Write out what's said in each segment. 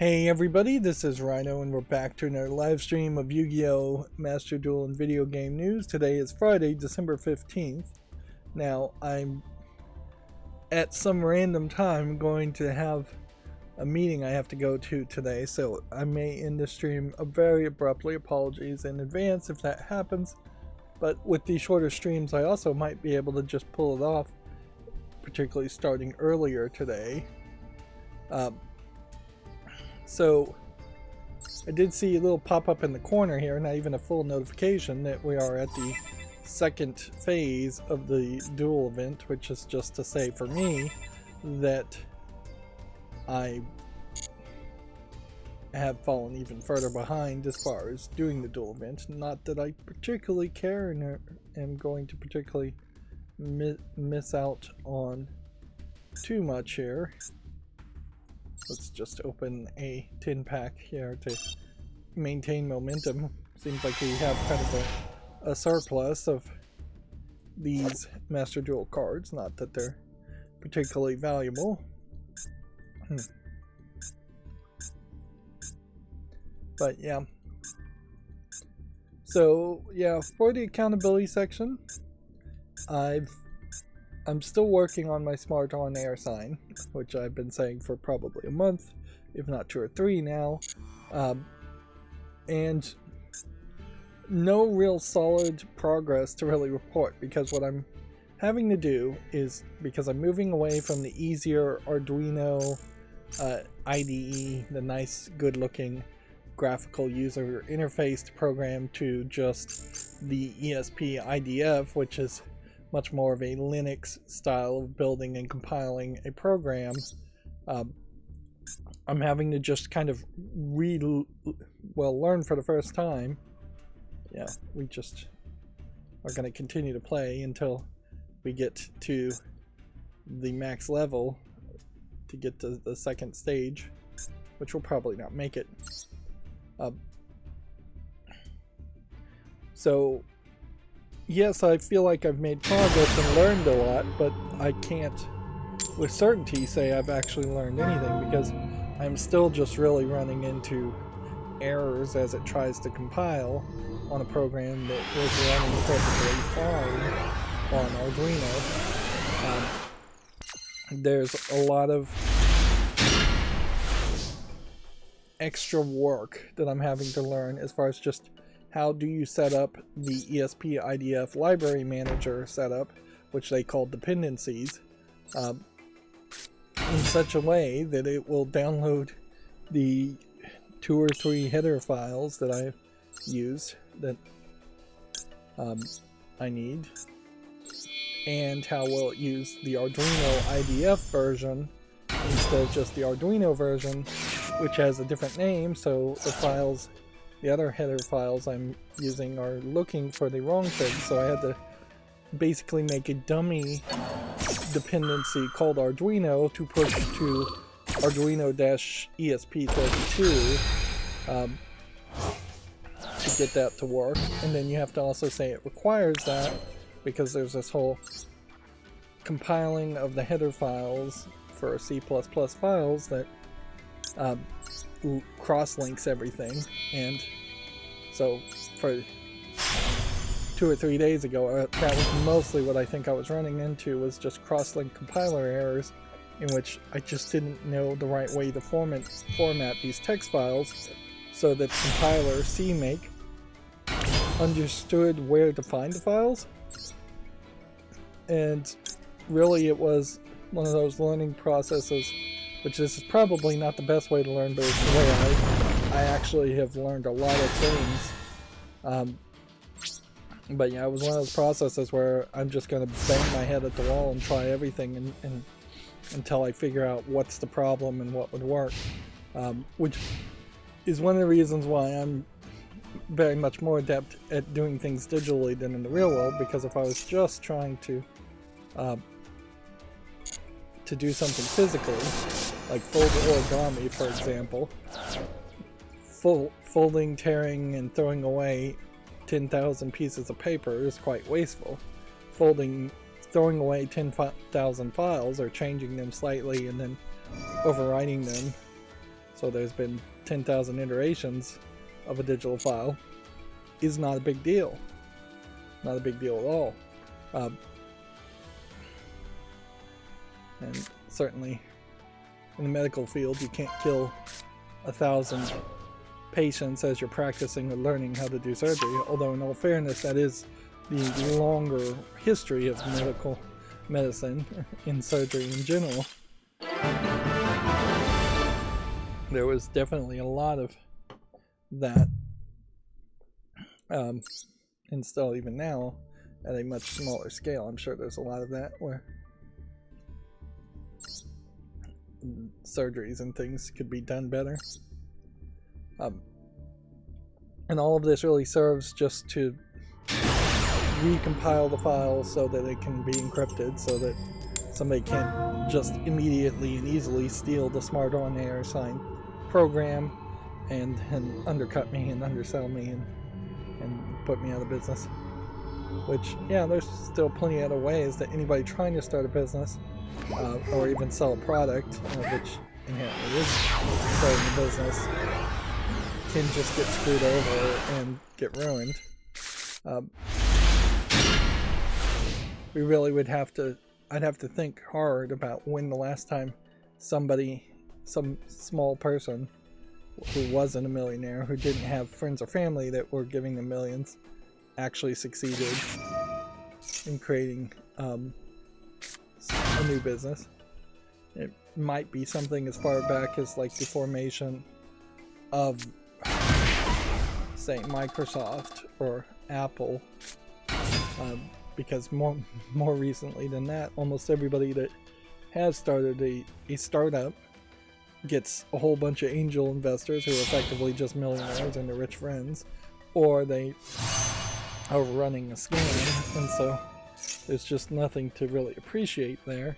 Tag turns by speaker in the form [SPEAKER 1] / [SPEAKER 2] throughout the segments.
[SPEAKER 1] Hey everybody, this is Rydo and we're back to another live stream of Yu-Gi-Oh! Master Duel and video game news. Today is Friday, December 15th. Now, I'm at some random time going to have a meeting I have to go to today, so I may end the stream very abruptly. Apologies in advance if that happens. But with these shorter streams, I also might be able to just pull it off, particularly starting earlier today. So I did see a little pop-up in the corner here, not even a full notification, that we are at the second phase of the Duel event, which is just to say for me that I have fallen even further behind as far as doing the Duel event. Not that I particularly care and am going to particularly miss out on too much here. Let's just open a 10 pack here to maintain momentum. Seems like we have kind of a surplus of these Master Duel cards. Not that they're particularly valuable. But yeah. So yeah, for the accountability section, I'm still working on my Smart On Air sign, which I've been saying for probably a month, if not 2 or 3 now. And no real solid progress to really report, because what I'm having to do is, because I'm moving away from the easier Arduino IDE, the nice, good-looking graphical user interface program, to just the ESP IDF, which is much more of a Linux style of building and compiling a program. I'm having to just kind of learn for the first time. Yeah, we just are going to continue to play until we get to the max level to get to the second stage, which will probably not make it. So yes, I feel like I've made progress and learned a lot, but I can't with certainty say I've actually learned anything, because I'm still just really running into errors as it tries to compile on a program that was running perfectly fine on Arduino. There's a lot of extra work that I'm having to learn as far as just how do you set up the ESP IDF library manager setup, which they call dependencies, in such a way that it will download the 2 or 3 header files that I've used that I need, and how will it use the Arduino IDF version instead of just the Arduino version, which has a different name, so the files, the other header files I'm using, are looking for the wrong thing. So I had to basically make a dummy dependency called Arduino to push to Arduino-ESP32 to get that to work. And then you have to also say it requires that, because there's this whole compiling of the header files for C++ files that cross-links everything. And so for 2 or 3 days ago, that was mostly what I think I was running into, was just cross-link compiler errors, in which I just didn't know the right way to format these text files so that the compiler CMake understood where to find the files. And really it was one of those learning processes, which this is probably not the best way to learn, but it's the way I actually have learned a lot of things. But yeah, it was one of those processes where I'm just going to bang my head at the wall and try everything and until I figure out what's the problem and what would work. Which is one of the reasons why I'm very much more adept at doing things digitally than in the real world, because if I was just trying to do something physically, like fold origami, for example, folding, tearing, and throwing away 10,000 pieces of paper is quite wasteful. Throwing away 10,000 files, or changing them slightly and then overwriting them so there's been 10,000 iterations of a digital file, is not a big deal. Not a big deal at all. And certainly in the medical field, you can't kill 1,000 patients as you're practicing or learning how to do surgery, although in all fairness, that is the longer history of medical medicine in surgery in general. There was definitely a lot of that, and still even now at a much smaller scale. I'm sure there's a lot of that where surgeries and things could be done better. And all of this really serves just to recompile the file so that it can be encrypted, so that somebody can't just immediately and easily steal the smart on air sign program and undercut me and undersell me and put me out of business. Which, yeah, there's still plenty of other ways that anybody trying to start a business or even sell a product, which inherently is starting a business, can just get screwed over and get ruined. We really would have to, I'd have to think hard about when the last time somebody, some small person who wasn't a millionaire, who didn't have friends or family that were giving them millions, actually succeeded in creating a new business. It might be something as far back as like the formation of, say, Microsoft or Apple, because more recently than that, almost everybody that has started a startup gets a whole bunch of angel investors who are effectively just millionaires and their rich friends, or they are running a scam, and so there's just nothing to really appreciate there.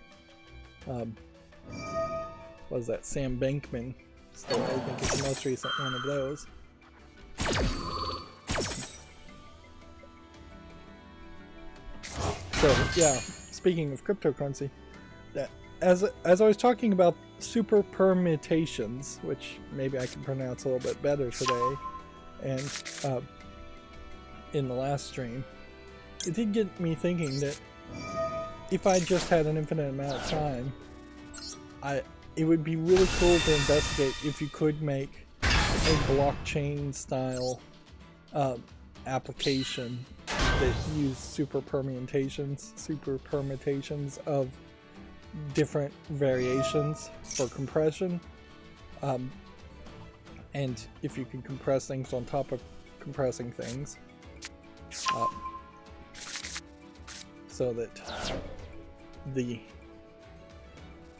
[SPEAKER 1] Was that Sam Bankman story? I think is the most recent one of those. So yeah, speaking of cryptocurrency, that as I was talking about super permutations, which maybe I can pronounce a little bit better today, and in the last stream, it did get me thinking that if I just had an infinite amount of time, it would be really cool to investigate if you could make a blockchain style application that used super permutations of different variations for compression, and if you can compress things on top of compressing things, so that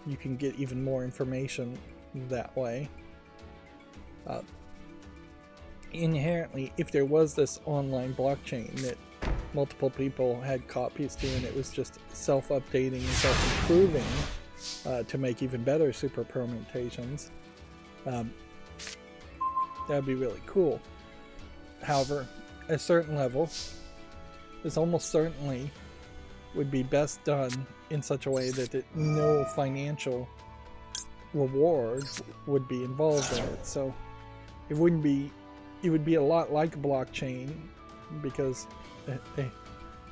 [SPEAKER 1] you can get even more information that way. Inherently, if there was this online blockchain that multiple people had copies to, and it was just self-updating and self-improving to make even better super permutations, that'd be really cool. However, at a certain level, this almost certainly would be best done in such a way that no financial reward would be involved in it. So it would be a lot like a blockchain, because it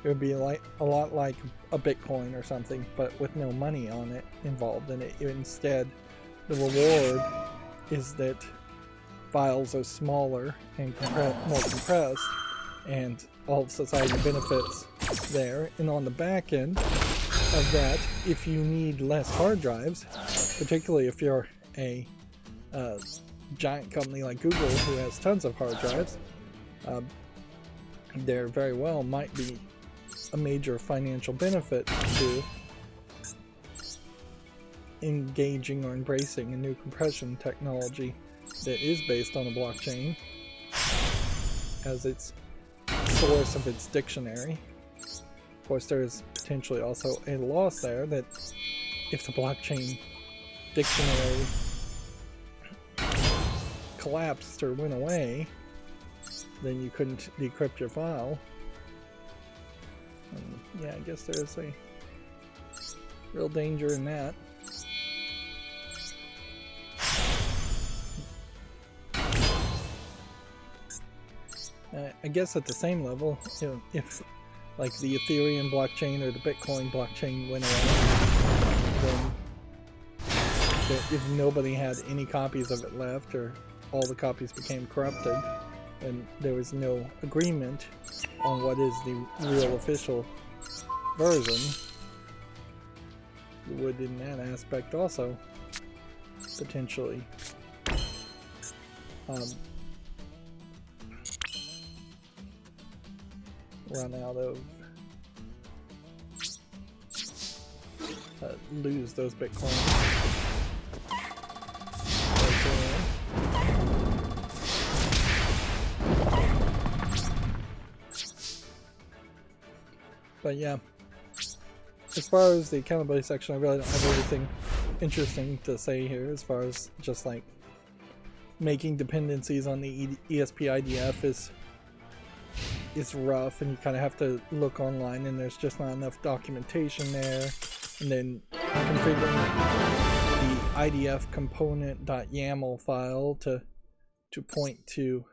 [SPEAKER 1] would be like a lot like a Bitcoin or something, but with no money on it involved in it. Instead, the reward is that files are smaller and more compressed, and all of society benefits there. And on the back end of that, if you need less hard drives, particularly if you're a giant company like Google who has tons of hard drives, there very well might be a major financial benefit to engaging or embracing a new compression technology that is based on a blockchain as its source of its dictionary. Of course, there is potentially also a loss there, that if the blockchain dictionary collapsed or went away, then you couldn't decrypt your file. And yeah, I guess there's a real danger in that. I guess at the same level, you know, if like the Ethereum blockchain or the Bitcoin blockchain went away, then if nobody had any copies of it left, or all the copies became corrupted, and there was no agreement on what is the real official version, you would in that aspect also potentially run out of lose those Bitcoins. But yeah, as far as the accountability section, I really don't have anything interesting to say here as far as just like making dependencies on the ESP IDF is rough, and you kind of have to look online, and there's just not enough documentation there. And then configuring the IDF component.yaml file to point to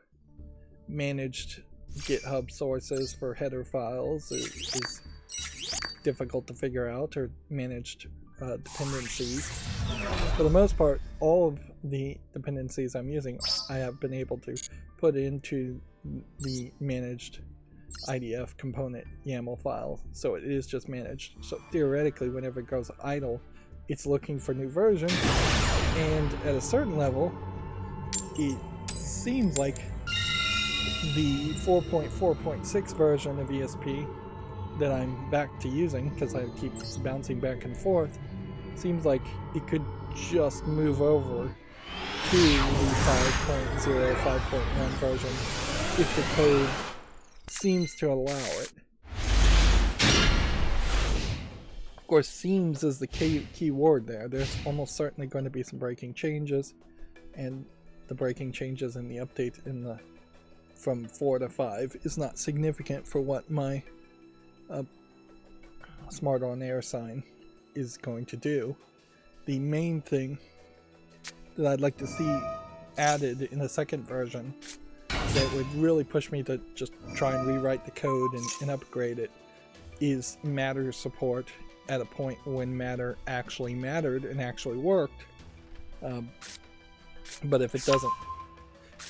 [SPEAKER 1] managed GitHub sources for header files is difficult to figure out, or managed dependencies. For the most part, all of the dependencies I'm using, I have been able to put into the managed IDF component YAML file, so it is just managed. So theoretically, whenever it goes idle, it's looking for new version, and at a certain level, it seems like the 4.4.6 version of ESP that I'm back to using, because I keep bouncing back and forth, seems like it could just move over to the 5.0, 5.1 version if the code seems to allow it. Of course, seems is the key word there. There's almost certainly going to be some breaking changes, and the breaking changes in the update in the from 4 to 5 is not significant for what my Smart on Air sign is going to do. The main thing that I'd like to see added in a second version that would really push me to just try and rewrite the code and upgrade it is Matter support at a point when Matter actually mattered and actually worked. But if it doesn't,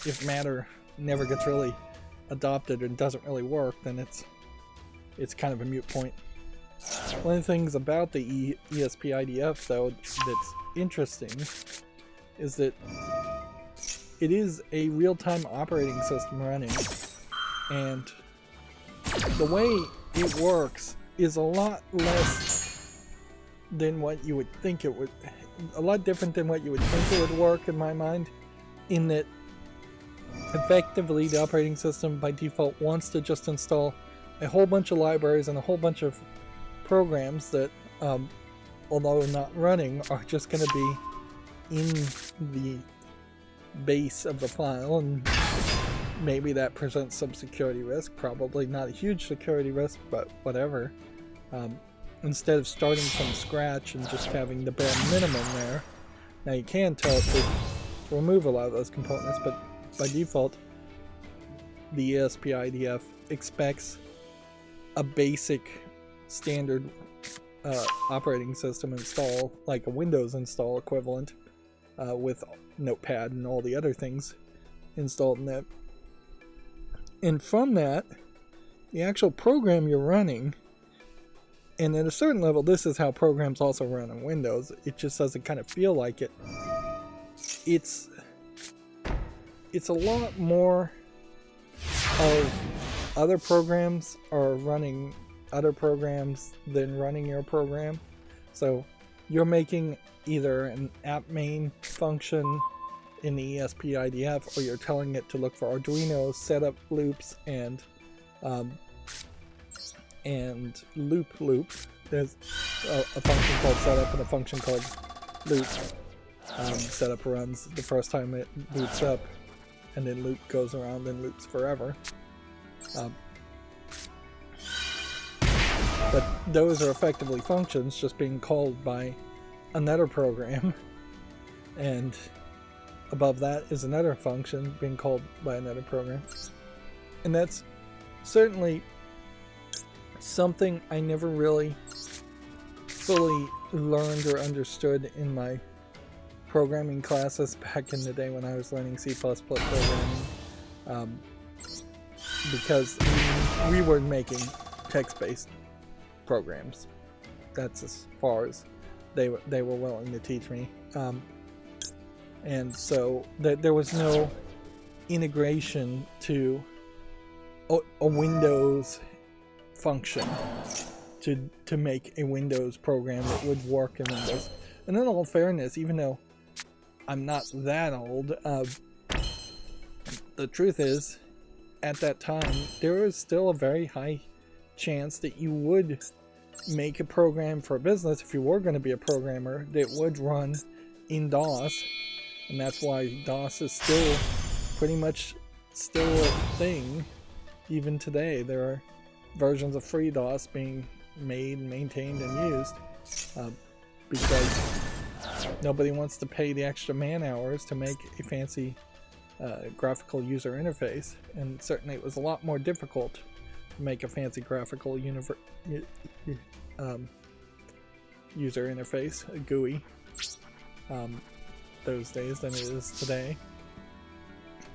[SPEAKER 1] if Matter never gets really adopted and doesn't really work, then it's kind of a moot point. One of the things about the ESP IDF, though, that's interesting is that it is a real-time operating system running, and the way it works is a lot less than what you would think it would, a lot different than what you would think it would work in my mind, in that effectively the operating system by default wants to just install a whole bunch of libraries and a whole bunch of programs that, although not running, are just going to be in the base of the file, and maybe that presents some security risk, probably not a huge security risk, but whatever. Instead of starting from scratch and just having the bare minimum there. Now you can tell it to remove a lot of those components, but by default the ESP IDF expects a basic standard operating system install, like a Windows install equivalent, with Notepad and all the other things installed in that. And from that, the actual program you're running, and at a certain level this is how programs also run on Windows, it just doesn't kind of feel like it. It's a lot more of other programs are running other programs than running your program. So you're making either an app main function in the ESP IDF, or you're telling it to look for Arduino setup loops and loop. There's a function called setup and a function called loop. Setup runs the first time it boots up, and then loop goes around and loops forever. But those are effectively functions just being called by another program, and above that is another function being called by another program. And that's certainly something I never really fully learned or understood in my programming classes back in the day when I was learning C++ programming, because we were making text-based programs. That's as far as they were willing to teach me, and so there was no integration to a Windows function to make a Windows program that would work in Windows. And in all fairness, even though I'm not that old, the truth is, at that time, there was still a very high chance that you would make a program for a business, if you were going to be a programmer, that would run in DOS. And that's why DOS is still pretty much still a thing. Even today, there are versions of FreeDOS being made, maintained, and used, because nobody wants to pay the extra man hours to make a fancy graphical user interface. And certainly it was a lot more difficult to make a fancy graphical user interface, a GUI, those days than it is today.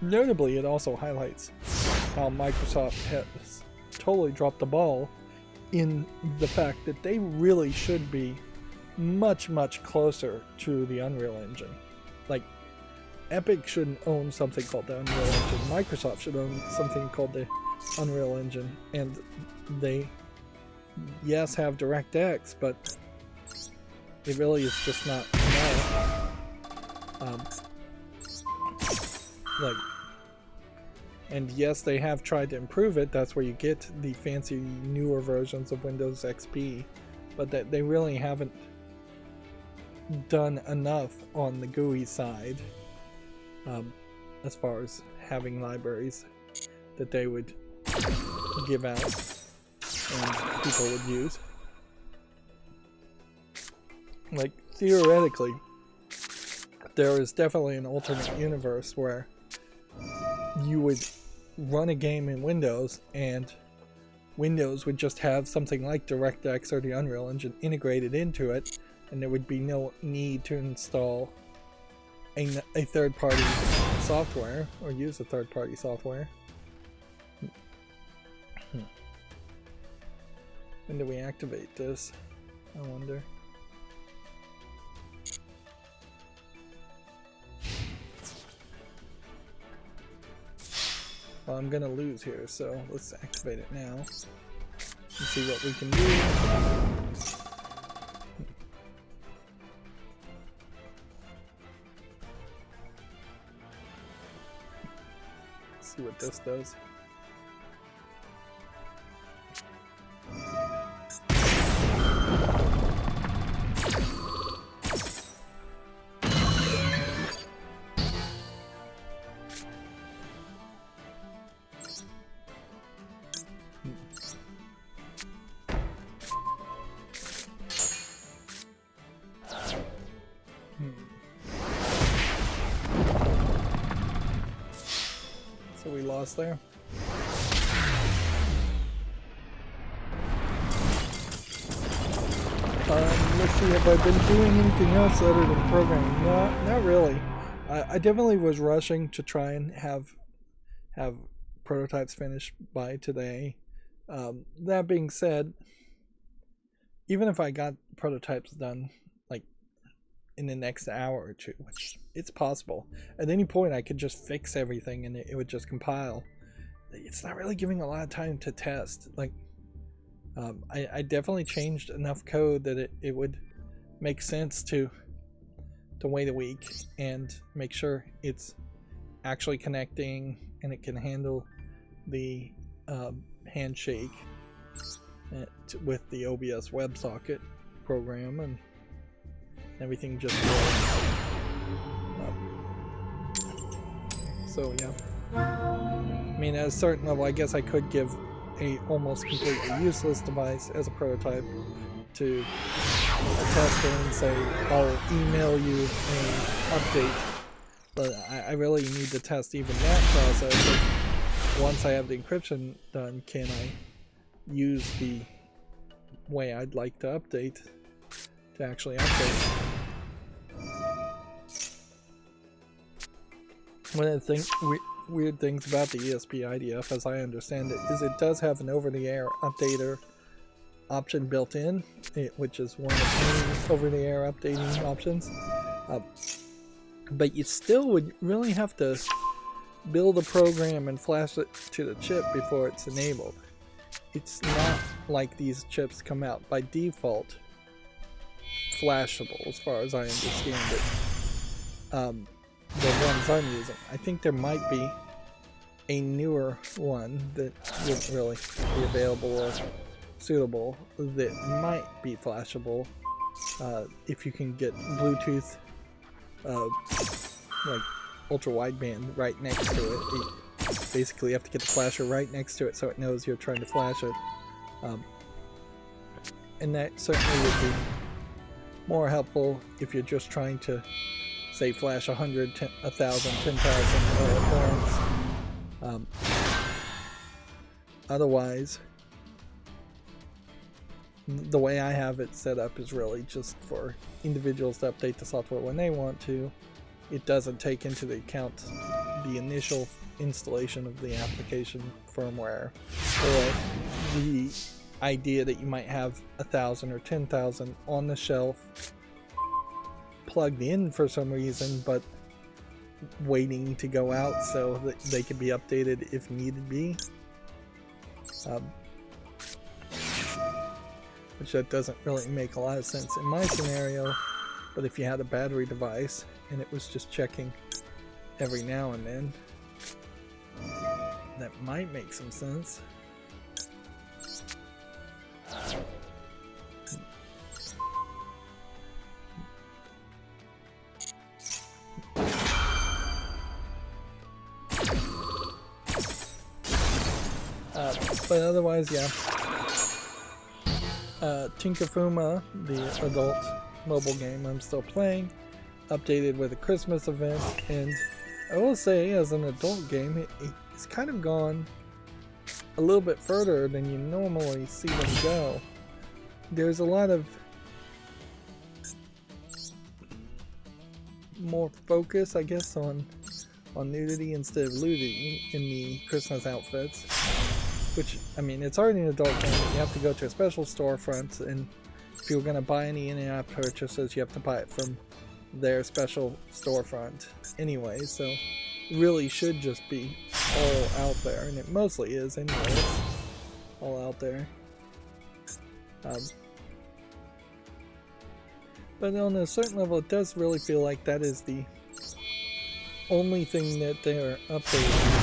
[SPEAKER 1] Notably, it also highlights how Microsoft has totally dropped the ball in the fact that they really should be much, much closer to the Unreal Engine. Like, Epic shouldn't own something called the Unreal Engine. Microsoft should own something called the Unreal Engine. And they, yes, have DirectX, but it really is just not enough. And yes, they have tried to improve it. That's where you get the fancy newer versions of Windows XP, but that they really haven't done enough on the GUI side, as far as having libraries that they would give out and people would use. Like, theoretically, there is definitely an alternate universe where you would run a game in Windows and Windows would just have something like DirectX or the Unreal Engine integrated into it, and there would be no need to install a third-party software or use a third-party software. When do we activate this? I wonder. Well, I'm gonna lose here, so let's activate it now and see what we can do. See what this does. So we lost there. Let's see, have I been doing anything else other than programming? No, not really. I definitely was rushing to try and have prototypes finished by today. That being said, even if I got prototypes done like in the next hour or two, which it's possible, at any point I could just fix everything and it would just compile. It's not really giving a lot of time to test. Like, I definitely changed enough code that it would make sense to wait a week and make sure it's actually connecting and it can handle the handshake with the OBS WebSocket program, and everything just works. So yeah, I mean, at a certain level, I guess I could give a almost completely useless device as a prototype to a tester and say, I'll email you an update, but I really need to test even that process once I have the encryption done, can I use the way I'd like to update to actually update. One of the weird things about the ESP IDF, as I understand it, is it does have an over-the-air updater option built in, which is one of the over-the-air updating options. But you still would really have to build a program and flash it to the chip before it's enabled. It's not like these chips come out by default flashable, as far as I understand it. The ones I'm using. I think there might be a newer one that wouldn't really be available or suitable that might be flashable if you can get Bluetooth like ultra wideband right next to it. You basically have to get the flasher right next to it so it knows you're trying to flash it, and that certainly would be more helpful if you're just trying to, say, flash 100, 1,000, 10,000 all at once. Otherwise, the way I have it set up is really just for individuals to update the software when they want to. It doesn't take into account the initial installation of the application firmware, or the idea that you might have 1,000 or 10,000 on the shelf plugged in for some reason, but waiting to go out so that they can be updated if needed be. Which that doesn't really make a lot of sense in my scenario, but if you had a battery device and it was just checking every now and then, that might make some sense. But otherwise, yeah. Tinkerfuma, the adult mobile game I'm still playing, updated with a Christmas event, and I will say, as an adult game, it's kind of gone a little bit further than you normally see them go. There's a lot of more focus, I guess, on nudity instead of nudity in the Christmas outfits. Which, I mean, it's already an adult game. You have to go to a special storefront, and if you're going to buy any in-app purchases, you have to buy it from their special storefront anyway, so it really should just be all out there, and it mostly is anyways, all out there. But on a certain level, it does really feel like that is the only thing that they're updating.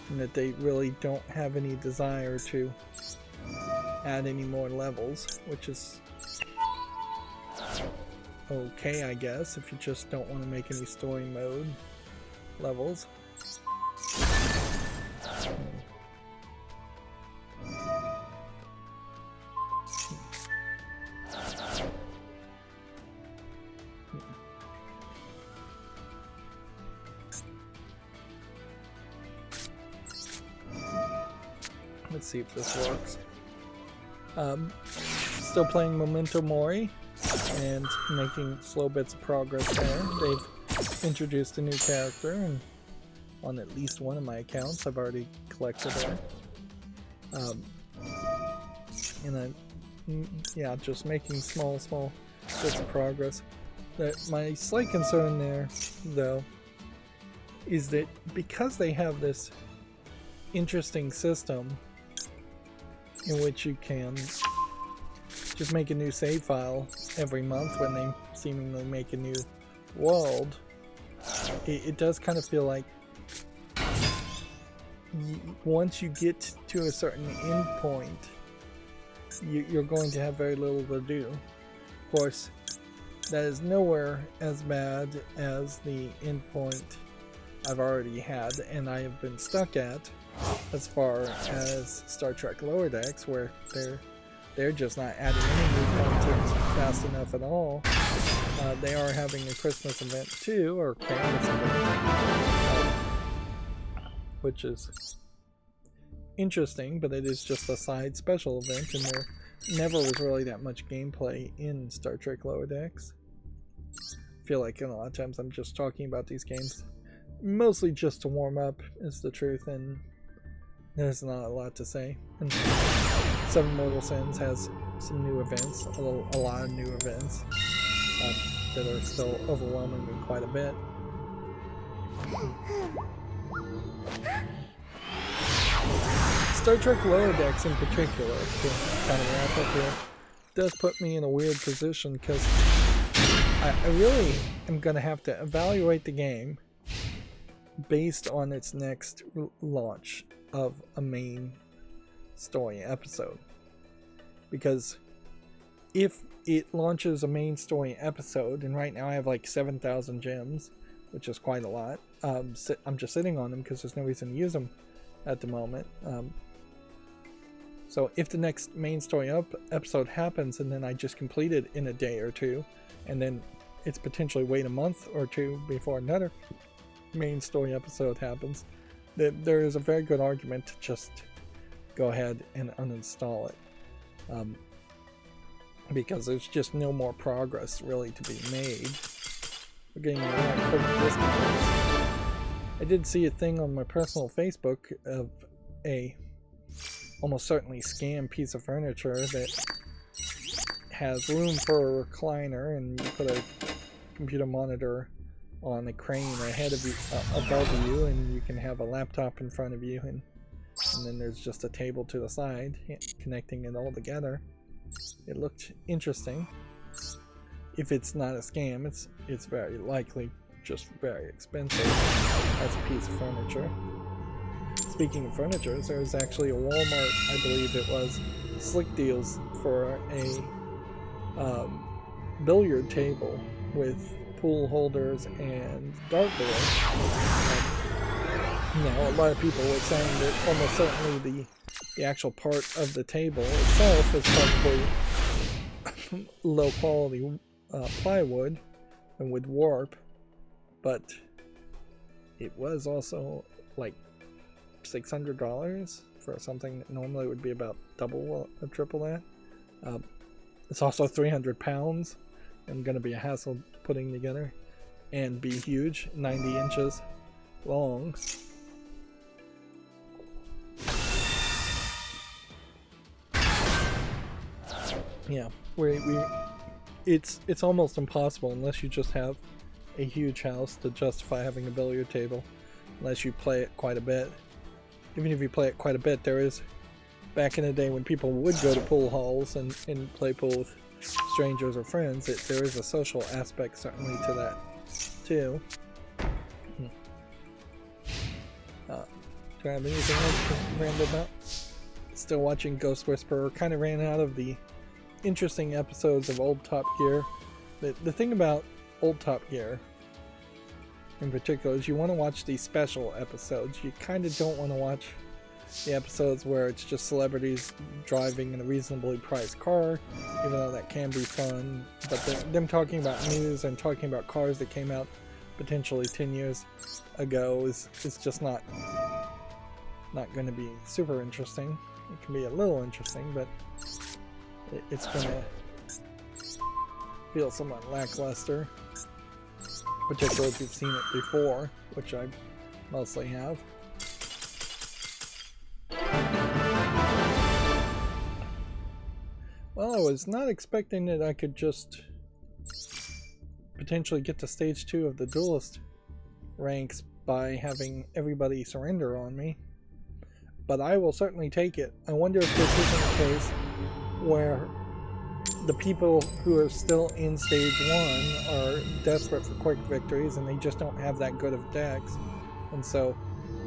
[SPEAKER 1] And that they really don't have any desire to add any more levels, which is okay, I guess, if you just don't want to make any story mode levels. Let's see if this works. Still playing Memento Mori and making slow bits of progress there. They've introduced a new character, and on at least one of my accounts I've already collected her. And yeah, just making small bits of progress. My slight concern there, though, is that because they have this interesting system in which you can just make a new save file every month when they seemingly make a new world, it does kind of feel like once you get to a certain end point, you're going to have very little to do. Of course, that is nowhere as bad as the end point I've already had and I have been stuck at, as far as Star Trek Lower Decks, where there they're just not adding any new content fast enough at all. They are having a Christmas event too, or Christmas event, which is interesting, but it is just a side special event, and there never was really that much gameplay in Star Trek Lower Decks. I feel like a lot of times I'm just talking about these games mostly just to warm up, is the truth, and there's not a lot to say. And Seven Mortal Sins has some new events, a lot of new events that are still overwhelming me quite a bit. Star Trek Lower Decks in particular, to kind of wrap up here, does put me in a weird position because I really am going to have to evaluate the game based on its next launch of a main story episode. Because if it launches a main story episode, and right now I have like 7,000 gems, which is quite a lot. I'm just sitting on them because there's no reason to use them at the moment. So if the next main story episode happens and then I just complete it in a day or two, and then it's potentially wait a month or two before another main story episode happens, there is a very good argument to just go ahead and uninstall it. Because there's just no more progress really to be made. We're getting a lot of quick discounts. I did see a thing on my personal Facebook of a almost certainly scam piece of furniture that has room for a recliner, and you put a computer monitor on a crane ahead of you, above you, and you can have a laptop in front of you, and then there's just a table to the side connecting it all together. It looked interesting. If it's not a scam, it's very likely just very expensive as a piece of furniture. Speaking of furniture, there was actually a Walmart, I believe it was, slick deals for a billiard table with pool holders and dartboard. Now, a lot of people were saying that almost certainly the actual part of the table itself is probably low quality plywood and would warp, but it was also like $600 for something that normally would be about double or triple that. It's also 300 pounds and going to be a hassle putting together and be huge, 90 inches long. Yeah, it's almost impossible unless you just have a huge house to justify having a billiard table, unless you play it quite a bit. Even if you play it quite a bit, there is, back in the day when people would go to pool halls and play pool with strangers or friends, there is a social aspect certainly to that too. Do I have anything else to ramble about? Still watching Ghost Whisperer. Kind of ran out of the interesting episodes of old Top Gear. The thing about old Top Gear in particular is you want to watch these special episodes. You kind of don't want to watch the episodes where it's just celebrities driving in a reasonably priced car, even though that can be fun. But them talking about news and talking about cars that came out potentially 10 years ago is just not going to be super interesting. It can be a little interesting, but it's going to feel somewhat lackluster, particularly if you've seen it before, which I mostly have. Well, I was not expecting that I could just potentially get to stage 2 of the Duelist ranks by having everybody surrender on me, but I will certainly take it. I wonder if this isn't a case where the people who are still in stage 1 are desperate for quick victories and they just don't have that good of decks, and so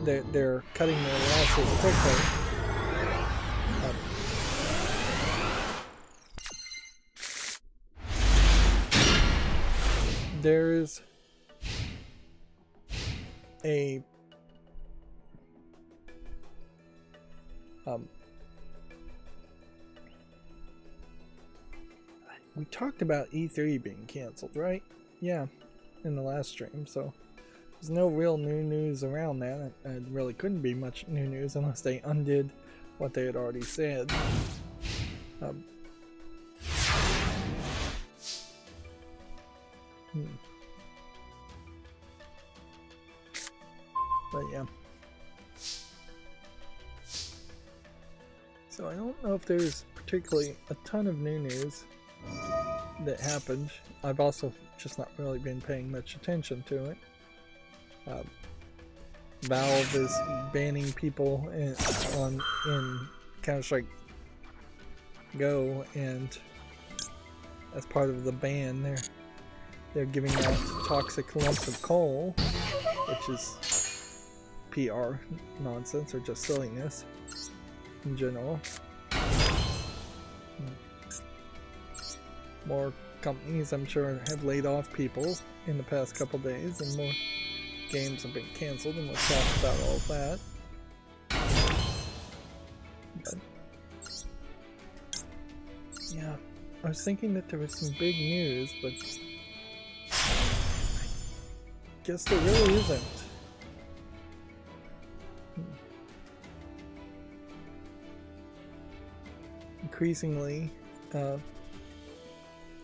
[SPEAKER 1] they're cutting their losses quickly. There's a we talked about E3 being canceled, right? Yeah, in the last stream, so there's no real new news around that. It really couldn't be much new news unless they undid what they had already said. But yeah. So I don't know if there's particularly a ton of new news that happened. I've also just not really been paying much attention to it. Valve is banning people in Counter-Strike Go, and as part of the ban, they're giving out toxic lumps of coal, which is PR nonsense or just silliness in general. More companies, I'm sure, have laid off people in the past couple days, and more games have been cancelled, and we'll talk about all of that. But yeah, I was thinking that there was some big news, but I guess there really isn't. Increasingly,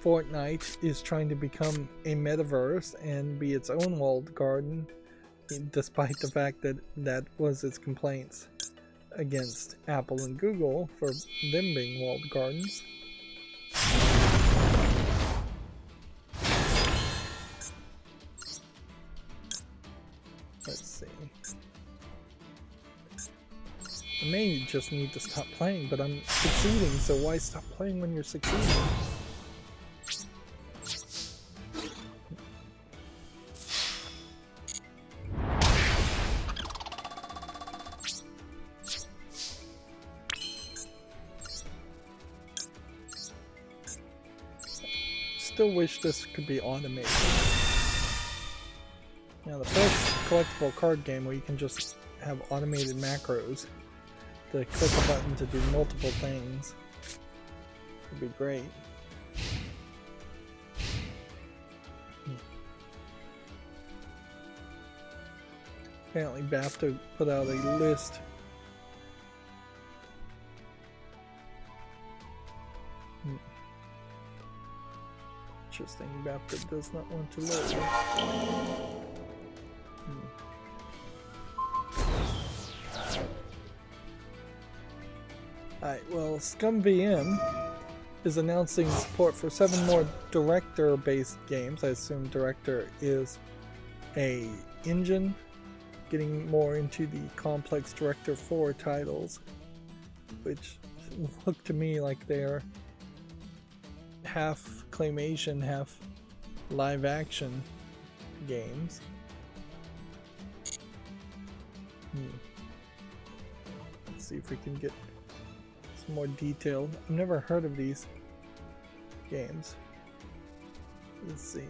[SPEAKER 1] Fortnite is trying to become a metaverse and be its own walled garden, despite the fact that that was its complaints against Apple and Google for them being walled gardens. Let's see. I may just need to stop playing, but I'm succeeding, so why stop playing when you're succeeding? Still wish this could be automated. Now, the first collectible card game where you can just have automated macros to click a button to do multiple things would be great. Apparently BAFTA put out a list interesting. BAFTA does not want to load. Alright, well, ScumVM is announcing support for 7 more director-based games. I assume director is a engine, getting more into the complex Director 4 titles, which look to me like they're half claymation, half live action games. Let's see if we can get some more detailed. I've never heard of these games. Let's see.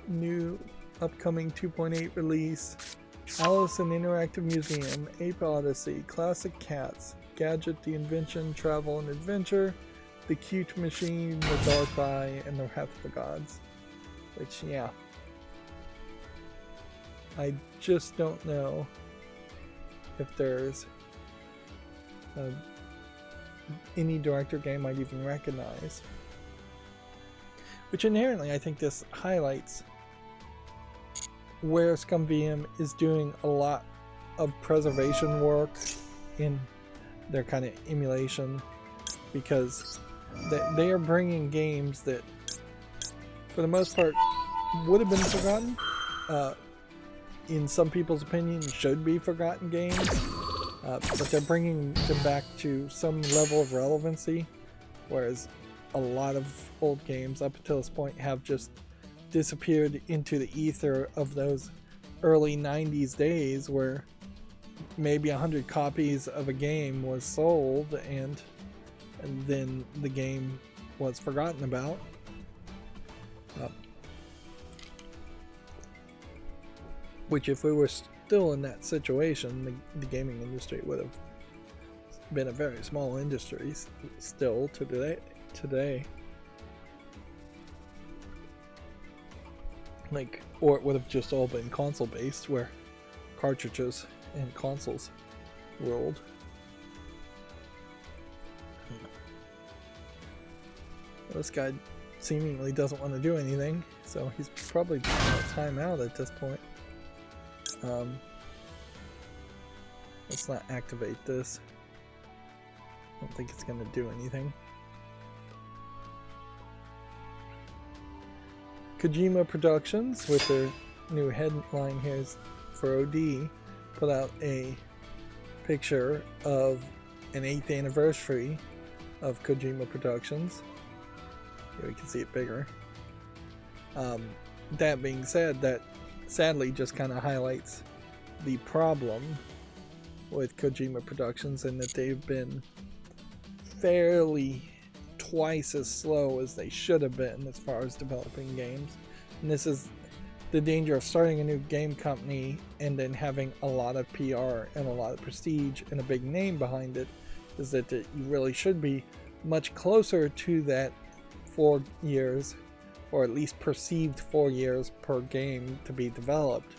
[SPEAKER 1] New upcoming 2.8 release: Alice in Interactive Museum, Ape Odyssey, Classic Cats, Gadget, The Invention, Travel and Adventure, The Cute Machine, The Dark Eye, and The Wrath of the Gods. Which, yeah. I just don't know if there's any director game I'd even recognize. Which inherently, I think this highlights where ScumVM is doing a lot of preservation work in their kind of emulation, because they are bringing games that for the most part would have been forgotten, in some people's opinion should be forgotten games, but they're bringing them back to some level of relevancy, whereas a lot of old games up until this point have just disappeared into the ether of those early 90s days where maybe 100 copies of a game was sold and then the game was forgotten about. Which, if we were still in that situation, the gaming industry would have been a very small industry still to today. Like, or it would have just all been console based, where cartridges and consoles ruled. This guy seemingly doesn't want to do anything, so he's probably time out at this point. Let's not activate this. I don't think it's going to do anything. Kojima Productions, with their new headline here for OD, put out a picture of an 8th anniversary of Kojima Productions. Here we can see it bigger. That being said, that sadly just kind of highlights the problem with Kojima Productions, and that they've been fairly twice as slow as they should have been as far as developing games. And this is the danger of starting a new game company and then having a lot of PR and a lot of prestige and a big name behind it, is that you really should be much closer to that 4 years, or at least perceived 4 years per game to be developed,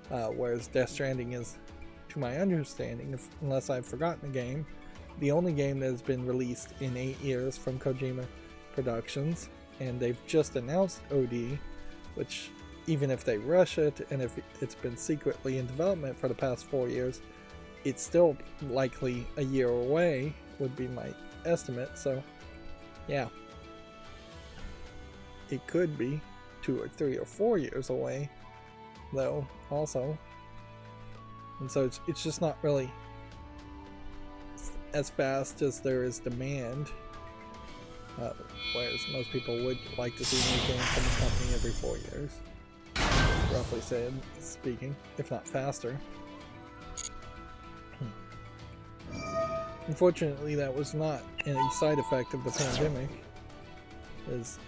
[SPEAKER 1] whereas Death Stranding is, to my understanding, unless I've forgotten the game, the only game that has been released in 8 years from Kojima Productions. And they've just announced OD, which, even if they rush it and if it's been secretly in development for the past 4 years, it's still likely a year away, would be my estimate. So yeah, it could be 2 or 3 or 4 years away though also. And so it's just not really as fast as there is demand, whereas most people would like to see a new game from the company every 4 years, roughly speaking, if not faster. Unfortunately, that was not any side effect of the pandemic, as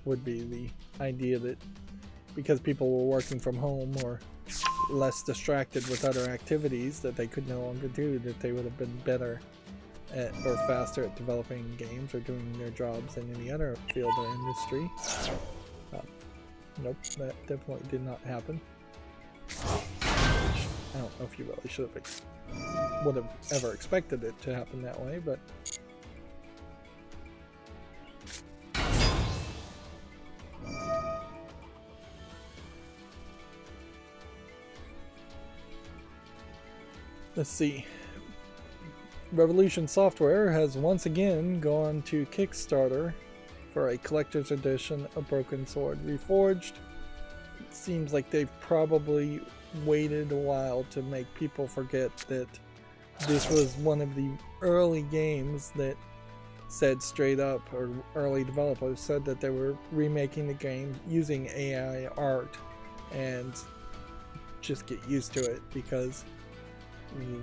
[SPEAKER 1] would be the idea that because people were working from home or less distracted with other activities that they could no longer do, that they would have been better at, or faster at developing games or doing their jobs in any other field or industry. Nope, that definitely did not happen. Which I don't know if you really should have would have ever expected it to happen that way, but let's see. Revolution Software has once again gone to Kickstarter for a collector's edition of Broken Sword Reforged. It seems like they've probably waited a while to make people forget that this was one of the early games that said straight up, or early developers said that they were remaking the game using AI art, and just get used to it, because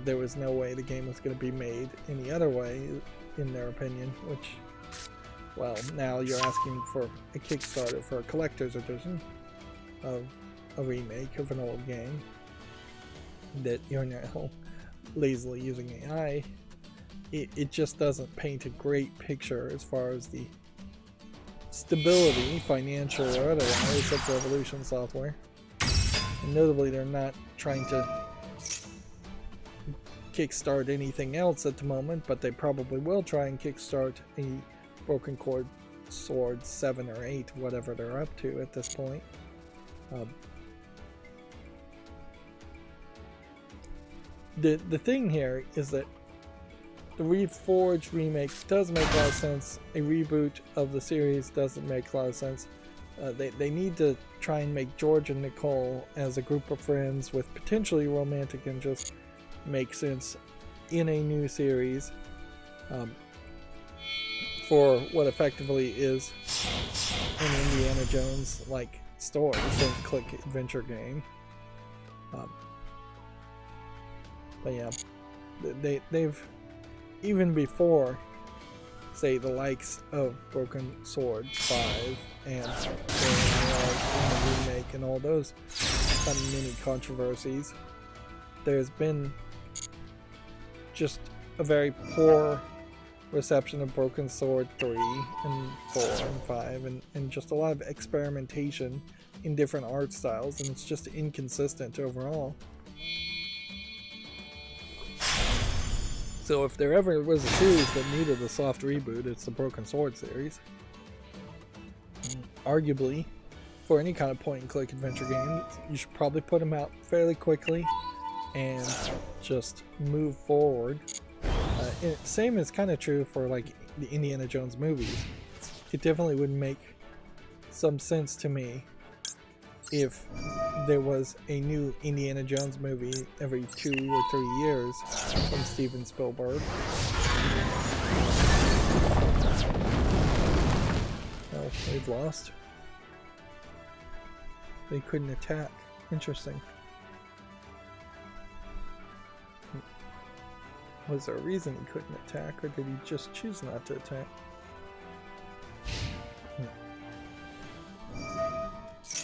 [SPEAKER 1] there was no way the game was going to be made any other way, in their opinion. Which, well, now you're asking for a Kickstarter for a collector's edition of a remake of an old game that you're now lazily using AI. It just doesn't paint a great picture as far as the stability, financial or otherwise, of Revolution Software. And notably, they're not trying to kickstart anything else at the moment, but they probably will try and kickstart a Broken Sword 7 or 8, whatever they're up to at this point. The thing here is that the Reforged remake does make a lot of sense. A reboot of the series doesn't make a lot of sense. They need to try and make George and Nicole as a group of friends with potentially romantic interests make sense in a new series, for what effectively is an Indiana Jones like story, point-click adventure game. But yeah, they've, even before, say, the likes of Broken Sword 5 and the remake and all those kind of mini controversies, there's been just a very poor reception of Broken Sword 3 and 4 and 5, and just a lot of experimentation in different art styles, and it's just inconsistent overall. So if there ever was a series that needed a soft reboot, it's the Broken Sword series. Arguably, for any kind of point-and-click adventure game, you should probably put them out fairly quickly and just move forward. Same is kind of true for like the Indiana Jones movies. It definitely would make some sense to me if there was a new Indiana Jones movie every 2 or 3 years from Steven Spielberg. Oh, they've lost. They couldn't attack. Interesting. Was there a reason he couldn't attack, or did he just choose not to attack?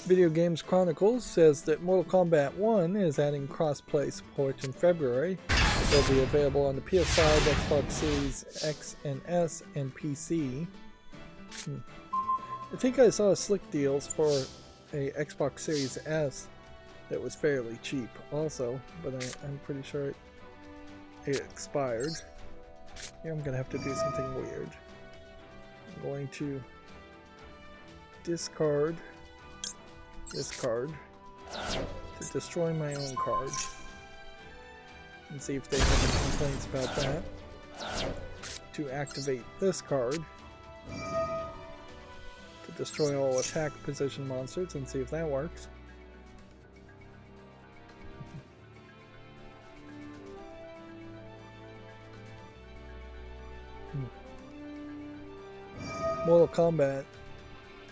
[SPEAKER 1] Video Games Chronicles says that Mortal Kombat 1 is adding cross-play support in February. It'll be available on the PS5, Xbox Series X and S, and PC. I think I saw slick deals for a Xbox Series S that was fairly cheap also, but I'm pretty sure it expired. Here I'm gonna have to do something weird. I'm going to discard this card to destroy my own card and see if they have any complaints about that. To activate this card to destroy all attack position monsters and see if that works. Mortal Kombat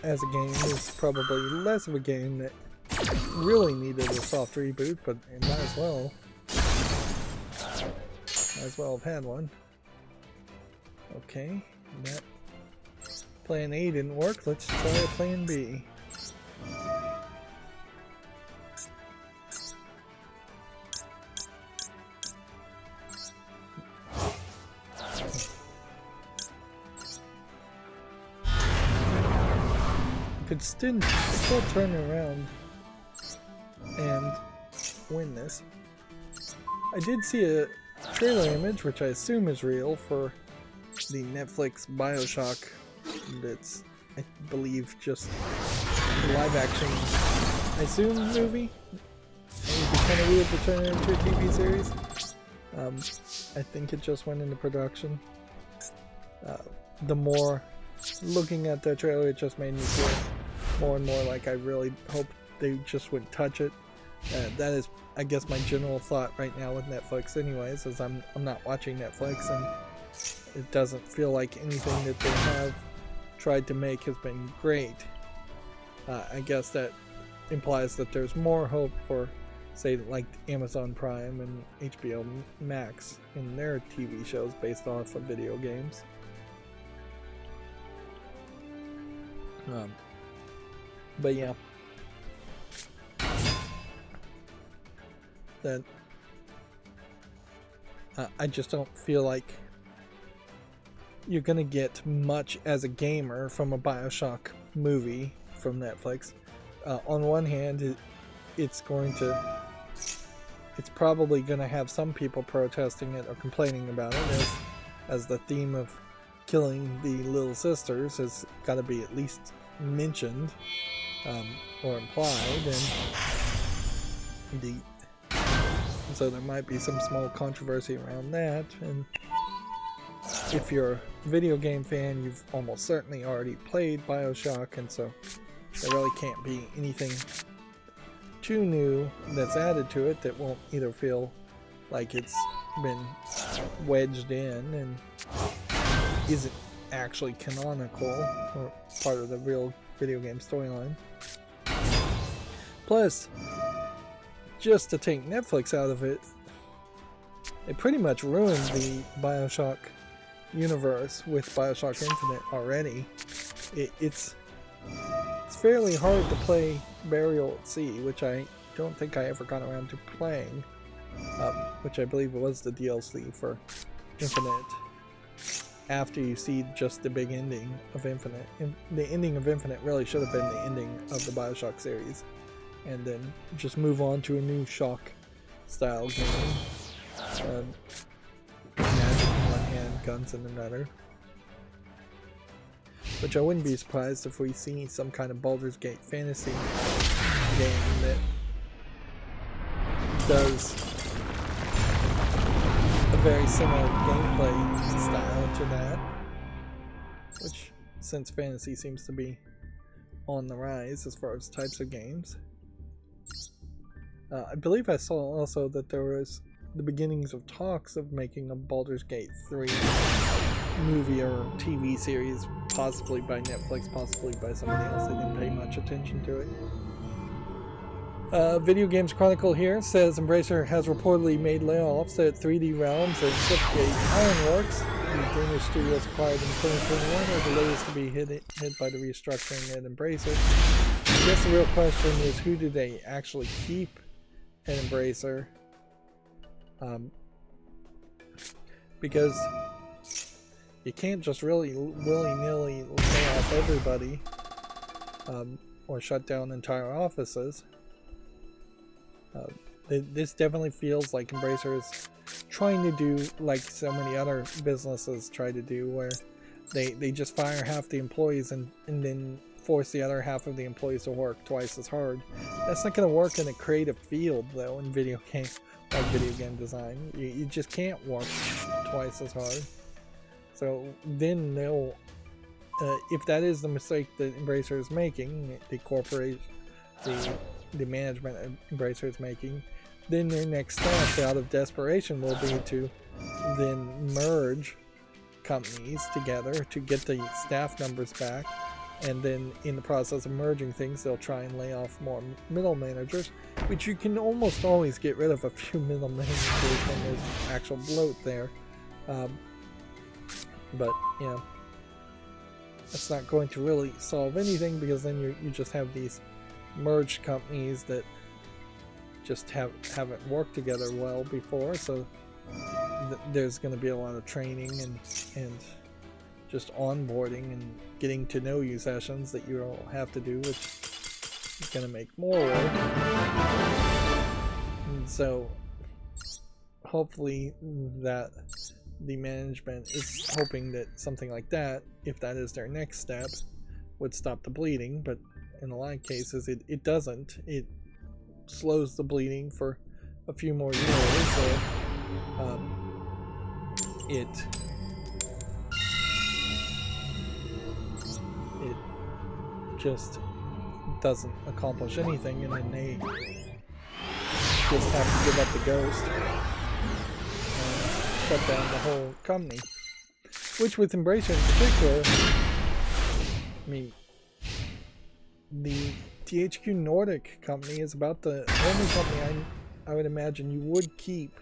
[SPEAKER 1] as a game is probably less of a game that really needed a soft reboot, but it might as well. Might as well have had one. Okay, that plan A didn't work. Let's try a plan B. Could still turn around and win this. I did see a trailer image, which I assume is real, for the Netflix BioShock that's, I believe, just a live action, I assume, movie. It would be kind of weird to turn it into a TV series. I think it just went into production. The more looking at the trailer, it just made me feel more and more like I really hope they just would touch it. That is, I guess, my general thought right now with Netflix anyways, is I'm not watching Netflix, and it doesn't feel like anything that they have tried to make has been great. I guess that implies that there's more hope for, say, like Amazon Prime and HBO Max in their TV shows based off of video games. But yeah, that I just don't feel like you're gonna get much as a gamer from a BioShock movie from Netflix. On one hand, it's probably gonna have some people protesting it or complaining about it, as the theme of killing the little sisters has got to be at least mentioned or implied, and so there might be some small controversy around that. And if you're a video game fan, you've almost certainly already played BioShock, and so there really can't be anything too new that's added to it that won't either feel like it's been wedged in and isn't actually canonical or part of the real video game storyline. Plus, just to take Netflix out of it, they pretty much ruined the BioShock universe with BioShock Infinite already. It's fairly hard to play Burial at Sea, which I don't think I ever got around to playing. which I believe was the DLC for Infinite, after you see just the big ending of Infinite. The ending of Infinite really should have been the ending of the Bioshock series, and then just move on to a new Shock style game. Magic in one hand, guns in another. Which I wouldn't be surprised if we see some kind of Baldur's Gate fantasy game that does a very similar gameplay style to that, which, since fantasy seems to be on the rise as far as types of games. I believe I saw also that there was the beginnings of talks of making a Baldur's Gate 3 movie or TV series, possibly by Netflix, possibly by somebody else. I didn't pay much attention to it. Video Games Chronicle here says Embracer has reportedly made layoffs at 3D Realms and Slipgate Ironworks. The Danish studios acquired in 2021 are the latest to be hit by the restructuring at Embracer. I guess the real question is, who do they actually keep at Embracer? Because you can't just really willy-nilly lay off everybody, or shut down entire offices. This definitely feels like Embracer is trying to do like so many other businesses try to do, where they just fire half the employees and then force the other half of the employees to work twice as hard. That's not going to work in a creative field, though, in video games, like video game design. You just can't work twice as hard. So then they'll, if that is the mistake that Embracer is making, the corporation, the management of Embracer is making, then their next step out of desperation will be to then merge companies together to get the staff numbers back, and then in the process of merging things they'll try and lay off more middle managers, which you can almost always get rid of a few middle managers when there's actual bloat there. But you know, that's not going to really solve anything, because then you just have these merged companies that just haven't worked together well before, so there's going to be a lot of training and just onboarding and getting to know you sessions that you'll have to do, which is going to make more work. And so hopefully that the management is hoping that something like that, if that is their next step, would stop the bleeding, but in a lot of cases it doesn't. It slows the bleeding for a few more years, so it just doesn't accomplish anything, and then they just have to give up the ghost and shut down the whole company. Which, with Embracer in particular, I mean, the THQ Nordic company is about the only company I would imagine you would keep,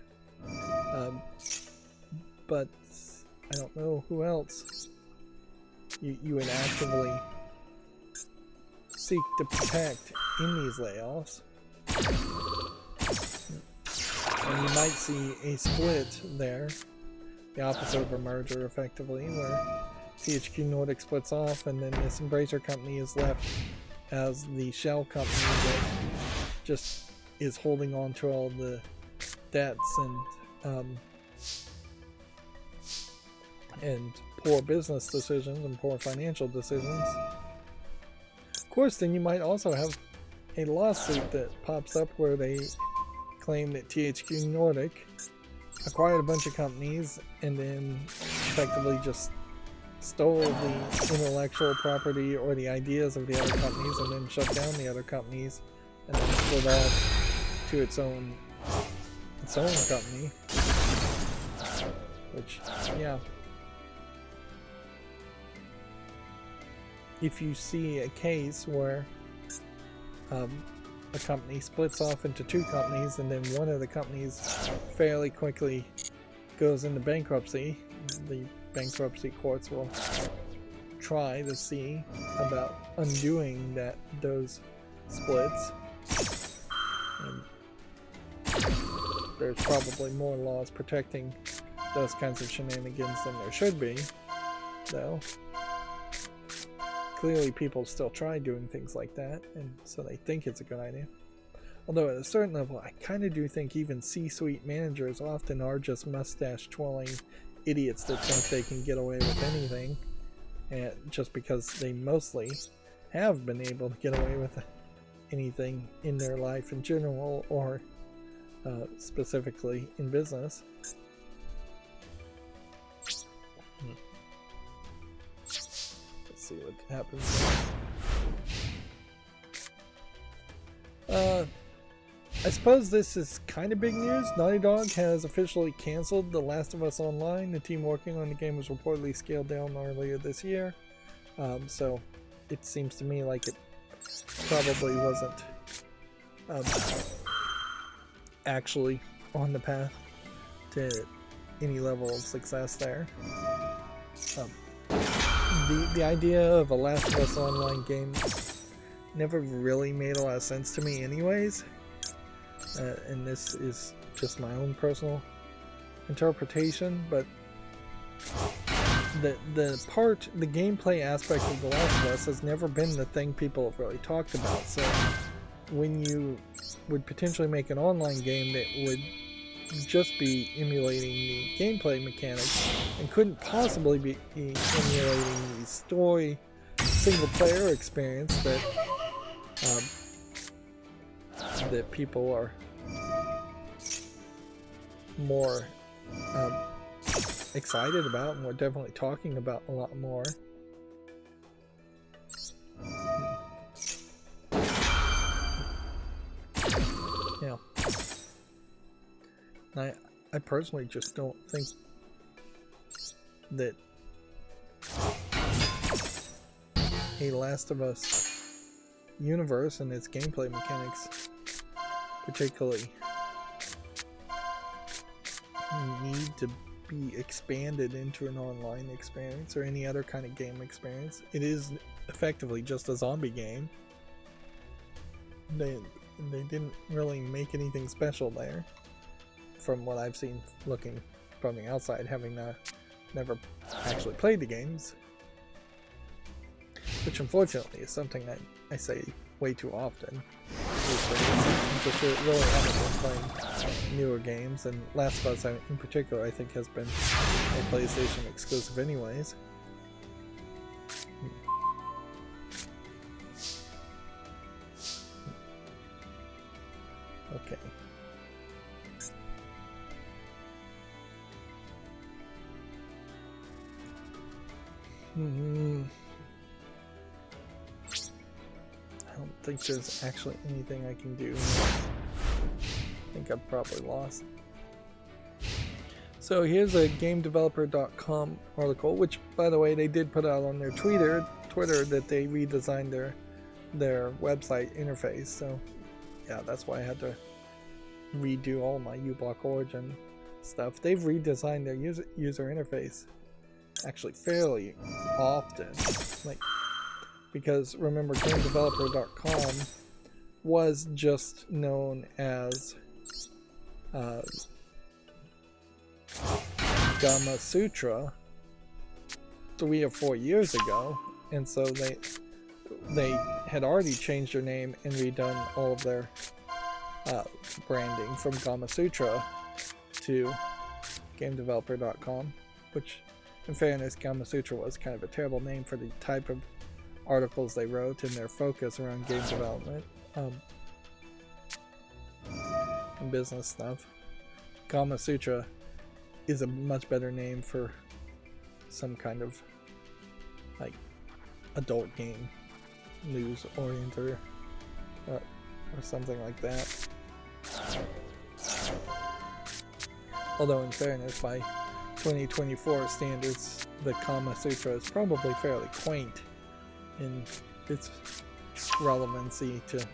[SPEAKER 1] but I don't know who else you would actively seek to protect in these layoffs. And you might see a split there, the opposite of a merger effectively, where THQ Nordic splits off and then this Embracer company is left as the shell company that just is holding on to all the debts and poor business decisions and poor financial decisions. Of course, then you might also have a lawsuit that pops up where they claim that THQ Nordic acquired a bunch of companies and then effectively just stole the intellectual property or the ideas of the other companies and then shut down the other companies and then split off to its own company. Which, yeah. If you see a case where a company splits off into two companies and then one of the companies fairly quickly goes into bankruptcy, the bankruptcy courts will try to see about undoing those splits. And there's probably more laws protecting those kinds of shenanigans than there should be, though. Clearly people still try doing things like that, and so they think it's a good idea. Although at a certain level, I kind of do think even C-suite managers often are just mustache-twirling idiots that think they can get away with anything, and just because they mostly have been able to get away with anything in their life in general, or specifically in business. Let's see what happens. I suppose this is kind of big news. Naughty Dog has officially canceled The Last of Us Online. The team working on the game was reportedly scaled down earlier this year. So it seems to me like it probably wasn't actually on the path to any level of success there. The idea of a Last of Us Online game never really made a lot of sense to me anyways. And this is just my own personal interpretation, but the gameplay aspect of The Last of Us has never been the thing people have really talked about. So when you would potentially make an online game that would just be emulating the gameplay mechanics and couldn't possibly be emulating the story single player experience that that people are more excited about, and we're definitely talking about a lot more. Yeah. I personally just don't think that a Last of Us universe and its gameplay mechanics particularly need to be expanded into an online experience or any other kind of game experience. It is effectively just a zombie game. They didn't really make anything special there, from what I've seen looking from the outside, having never actually played the games, which unfortunately is something that I say way too often. Just really haven't been playing newer games, and Last of Us in particular I think has been a PlayStation exclusive anyways. Okay. I don't think there's actually anything I can do. I think I've probably lost. So here's a GameDeveloper.com article, which, by the way, they did put out on their Twitter that they redesigned their website interface. So yeah, that's why I had to redo all my uBlock Origin stuff. They've redesigned their user interface actually fairly often, because remember, GameDeveloper.com was just known as Gama Sutra 3 or 4 years ago, and so they had already changed their name and redone all of their branding from Gama Sutra to GameDeveloper.com, which, in fairness, Gama Sutra was kind of a terrible name for the type of articles they wrote and their focus around game development and business stuff. Gama Sutra is a much better name for some kind of adult game news oriented or something like that. Although in fairness, by 2024 standards, the Kama Sutra is probably fairly quaint in its relevancy to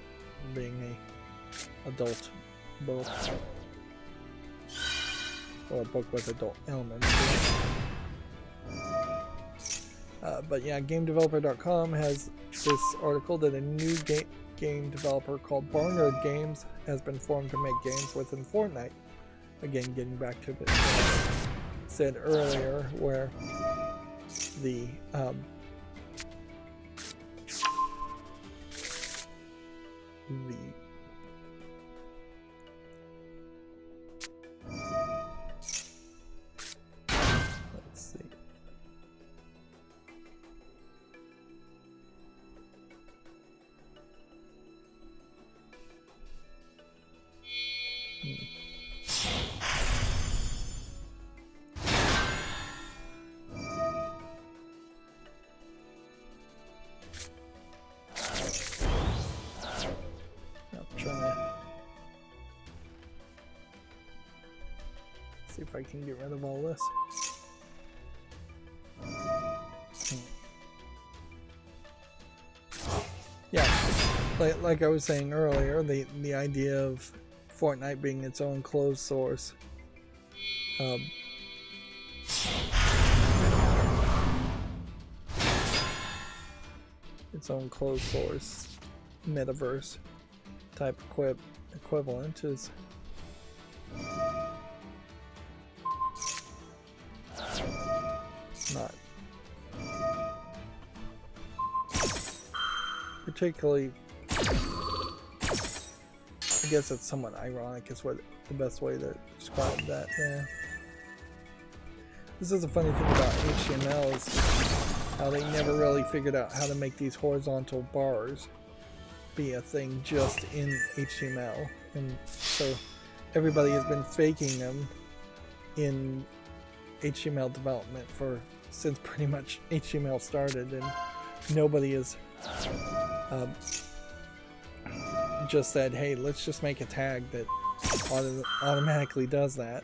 [SPEAKER 1] being a adult book, or a book with adult elements. But yeah, GameDeveloper.com has this article that a new game developer called Barnard Games has been formed to make games within Fortnite. again, getting back to what I said earlier, where the let's see. See if I can get rid of all this. Yeah, like I was saying earlier, the idea of Fortnite being its own closed source. Its own closed source metaverse type equivalent is not particularly, I guess it's somewhat ironic is what the best way to describe that. Yeah. This is a funny thing about HTML is how they never really figured out how to make these horizontal bars be a thing just in HTML, and so everybody has been faking them in HTML development since pretty much HTML started, and nobody has just said, hey, let's just make a tag that automatically does that.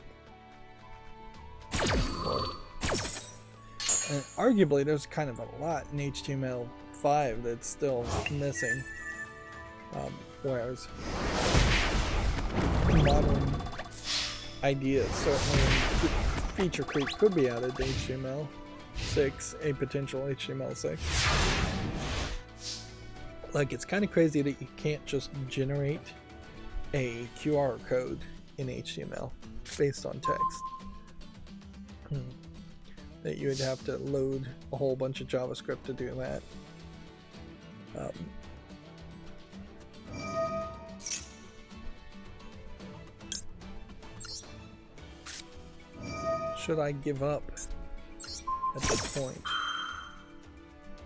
[SPEAKER 1] And arguably there's kind of a lot in HTML5 that's still missing, whereas modern ideas, certainly feature creep could be added to HTML6, a potential HTML6. Like, it's kind of crazy that you can't just generate a QR code in HTML based on text. That you would have to load a whole bunch of JavaScript to do that. Should I give up at this point?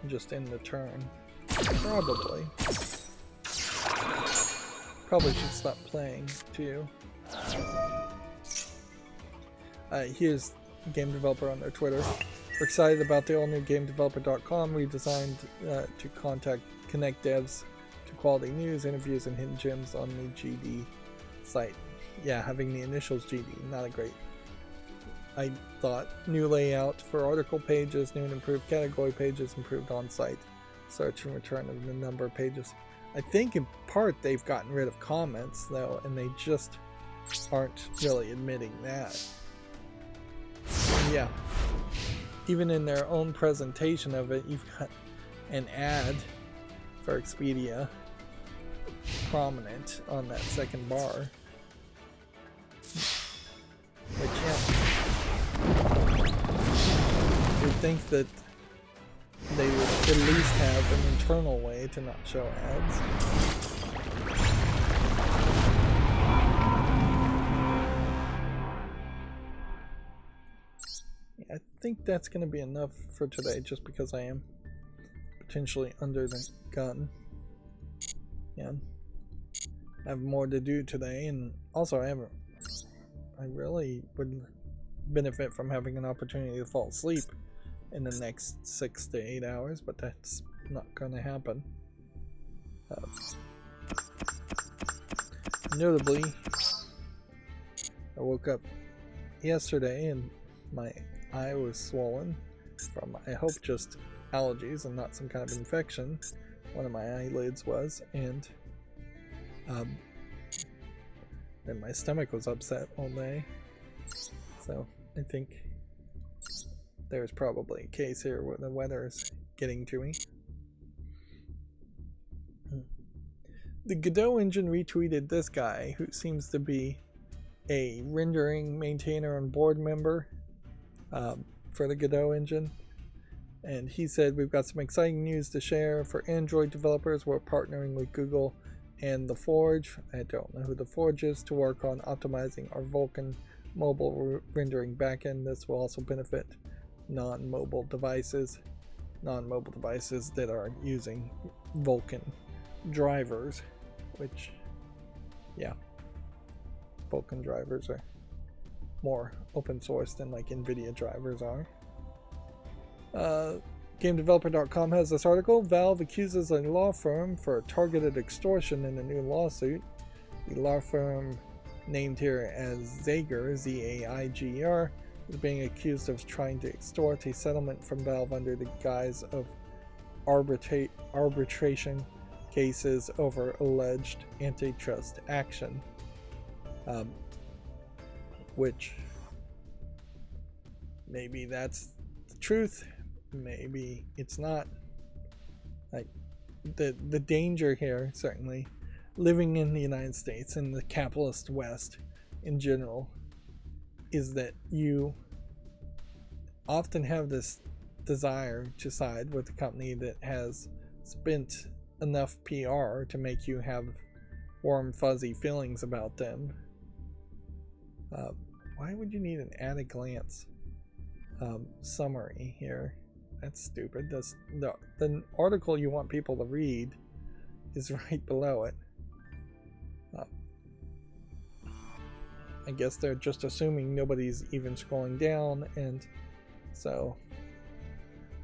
[SPEAKER 1] Just end the turn? Probably. Probably should stop playing too. Here's game developer on their Twitter. We're excited about the all-new GameDeveloper.com redesigned to connect devs to quality news, interviews, and hidden gems on the GD site. Yeah, having the initials GD, not a great. I thought new layout for article pages, new and improved category pages, improved on-site search and return of the number of pages. I think in part they've gotten rid of comments though, and they just aren't really admitting that. Yeah, even in their own presentation of it, you've got an ad for Expedia prominent on that second bar. Which, yeah, you'd think that they would at least have an internal way to not show ads. I think that's going to be enough for today, just because I am potentially under the gun. Yeah, I have more to do today, and also I really would benefit from having an opportunity to fall asleep in the next 6 to 8 hours, but that's not going to happen. Notably, I woke up yesterday and my eye was swollen from, I hope, just allergies and not some kind of infection. One of my eyelids was, and then my stomach was upset all day. So I think there's probably a case here where the weather is getting to me. The Godot engine retweeted this guy who seems to be a rendering maintainer and board member for the Godot engine. And he said, we've got some exciting news to share. For Android developers, we're partnering with Google and The Forge, I don't know who The Forge is, to work on optimizing our Vulkan mobile rendering backend. This will also benefit non-mobile devices that are using Vulkan drivers, which, yeah, Vulkan drivers are more open source than like NVIDIA drivers are. GameDeveloper.com has this article. Valve accuses a law firm for targeted extortion in a new lawsuit. The law firm, named here as Zaiger, Z-A-I-G-E-R, is being accused of trying to extort a settlement from Valve under the guise of arbitration cases over alleged antitrust action. Which, maybe that's the truth, maybe it's not. Like, the danger here, certainly, living in the United States and the capitalist West in general, is that you often have this desire to side with a company that has spent enough PR to make you have warm, fuzzy feelings about them. Why would you need an at-a-glance summary here? That's stupid. The article you want people to read is right below it. I guess they're just assuming nobody's even scrolling down, and so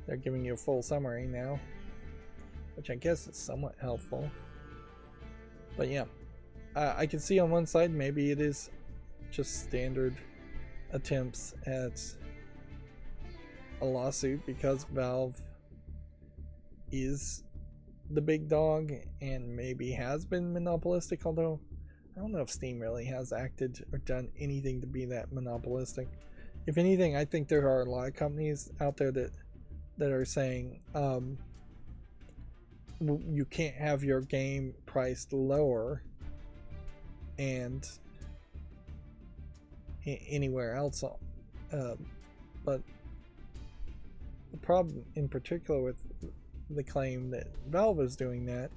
[SPEAKER 1] they're giving you a full summary now, which I guess is somewhat helpful. But yeah, I can see on one side maybe it is just standard attempts at a lawsuit because Valve is the big dog and maybe has been monopolistic, although I don't know if Steam really has acted or done anything to be that monopolistic. If anything, I think there are a lot of companies out there that are saying you can't have your game priced lower and anywhere else. But the problem in particular with the claim that Valve is doing that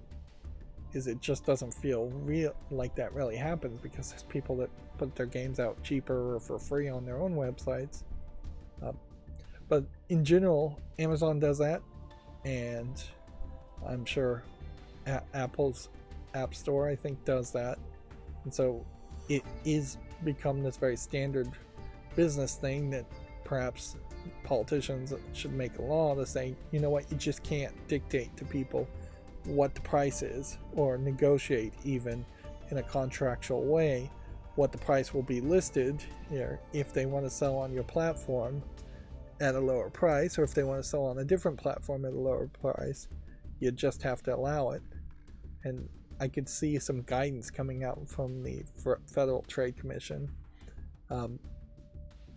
[SPEAKER 1] is it just doesn't feel real like that really happens, because there's people that put their games out cheaper or for free on their own websites. But in general, Amazon does that, and I'm sure Apple's App Store, I think, does that. And so it is become this very standard business thing that perhaps politicians should make a law to say, you know what, you just can't dictate to people what the price is, or negotiate even in a contractual way what the price will be listed here if they want to sell on your platform at a lower price, or if they want to sell on a different platform at a lower price. You just have to allow it. And I could see some guidance coming out from the Federal Trade Commission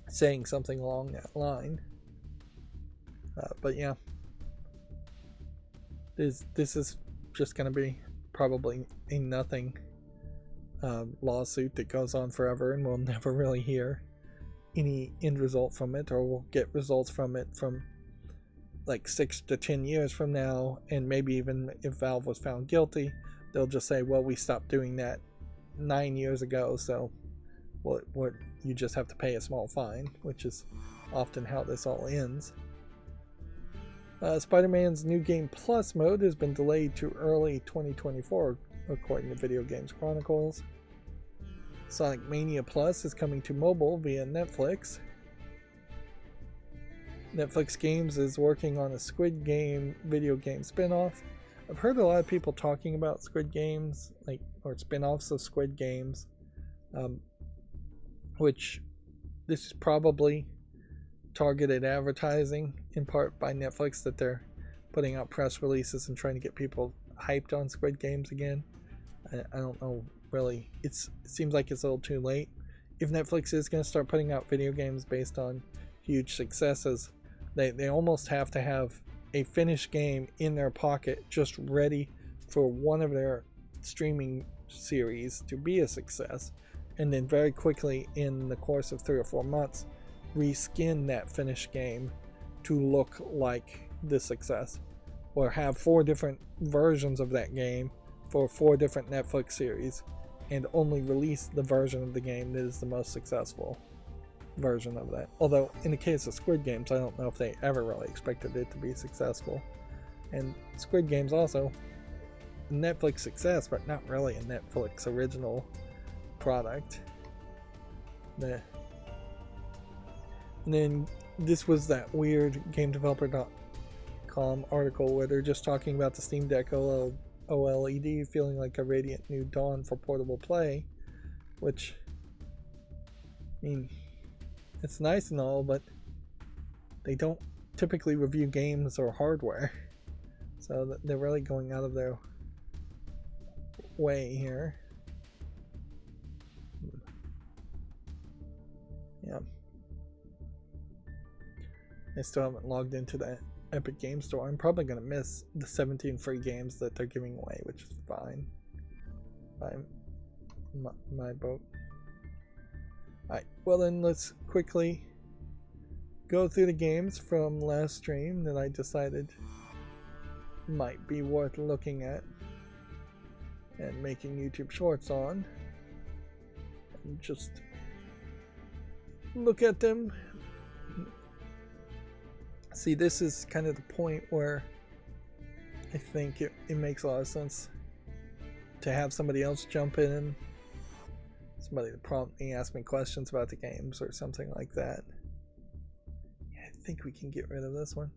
[SPEAKER 1] saying something along that line. But yeah, this is just going to be probably a nothing lawsuit that goes on forever, and we'll never really hear any end result from it, or we'll get results from it from like 6 to 10 years from now. And maybe even if Valve was found guilty, they'll just say, well, we stopped doing that 9 years ago, so what you just have to pay a small fine, which is often how this all ends. Spider-Man's New Game Plus mode has been delayed to early 2024, according to Video Games Chronicles. Sonic Mania Plus is coming to mobile via Netflix. Netflix Games is working on a Squid Game video game spin-off. I've heard a lot of people talking about Squid Games, or spin-offs of Squid Games, which this is probably targeted advertising in part by Netflix, that they're putting out press releases and trying to get people hyped on Squid Games again. I don't know, really. It seems like it's a little too late. If Netflix is going to start putting out video games based on huge successes, they almost have to have a finished game in their pocket, just ready for one of their streaming series to be a success. and then very quickly in the course of 3 or 4 months reskin that finished game to look like the success, or have 4 different versions of that game for 4 different Netflix series and only release the version of the game that is the most successful version of that. Although in the case of Squid Games, I don't know if they ever really expected it to be successful. And Squid Games also a Netflix success, but not really a Netflix original product. And then this was that weird GameDeveloper.com article where they're just talking about the Steam Deck OLED feeling like a radiant new dawn for portable play, which, I mean, it's nice and all, but they don't typically review games or hardware, so they're really going out of their way here. Yeah. I still haven't logged into that Epic Game Store. I'm probably going to miss the 17 free games that they're giving away, which is fine by my boat. Alright, well then let's quickly go through the games from last stream that I decided might be worth looking at and making YouTube shorts on, and just look at them. See, this is kind of the point where I think it makes a lot of sense to have somebody else jump in, somebody to prompt me, ask me questions about the games or something like that. Yeah, I think we can get rid of this one.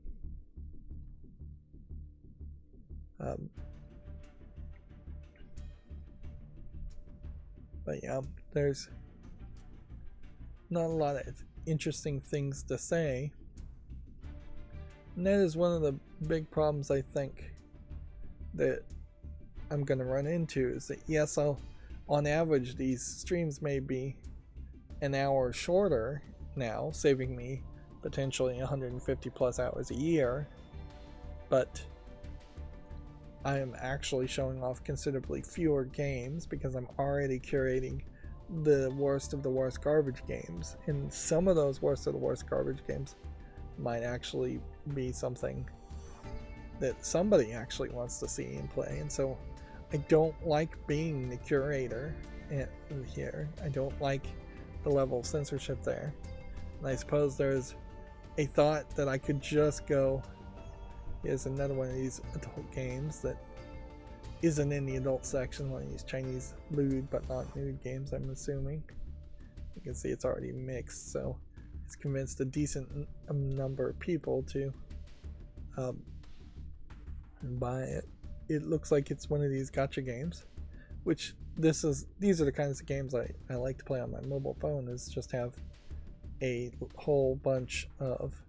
[SPEAKER 1] But yeah, there's not a lot of interesting things to say. And that is one of the big problems I think that I'm going to run into, is that yes, on average these streams may be an hour shorter now, saving me potentially 150 plus hours a year, but I am actually showing off considerably fewer games because I'm already curating the worst of the worst garbage games, and some of those worst of the worst garbage games might actually be something that somebody actually wants to see and play. And so I don't like being the curator here. I don't like the level of censorship there. And I suppose there's a thought that I could just go, here's another one of these adult games that isn't in the adult section, one of these Chinese lewd but not nude games, I'm assuming. You can see it's already mixed, so it's convinced a decent number of people to buy it. It looks like it's one of these gacha games, which these are the kinds of games I like to play on my mobile phone, is just have a whole bunch of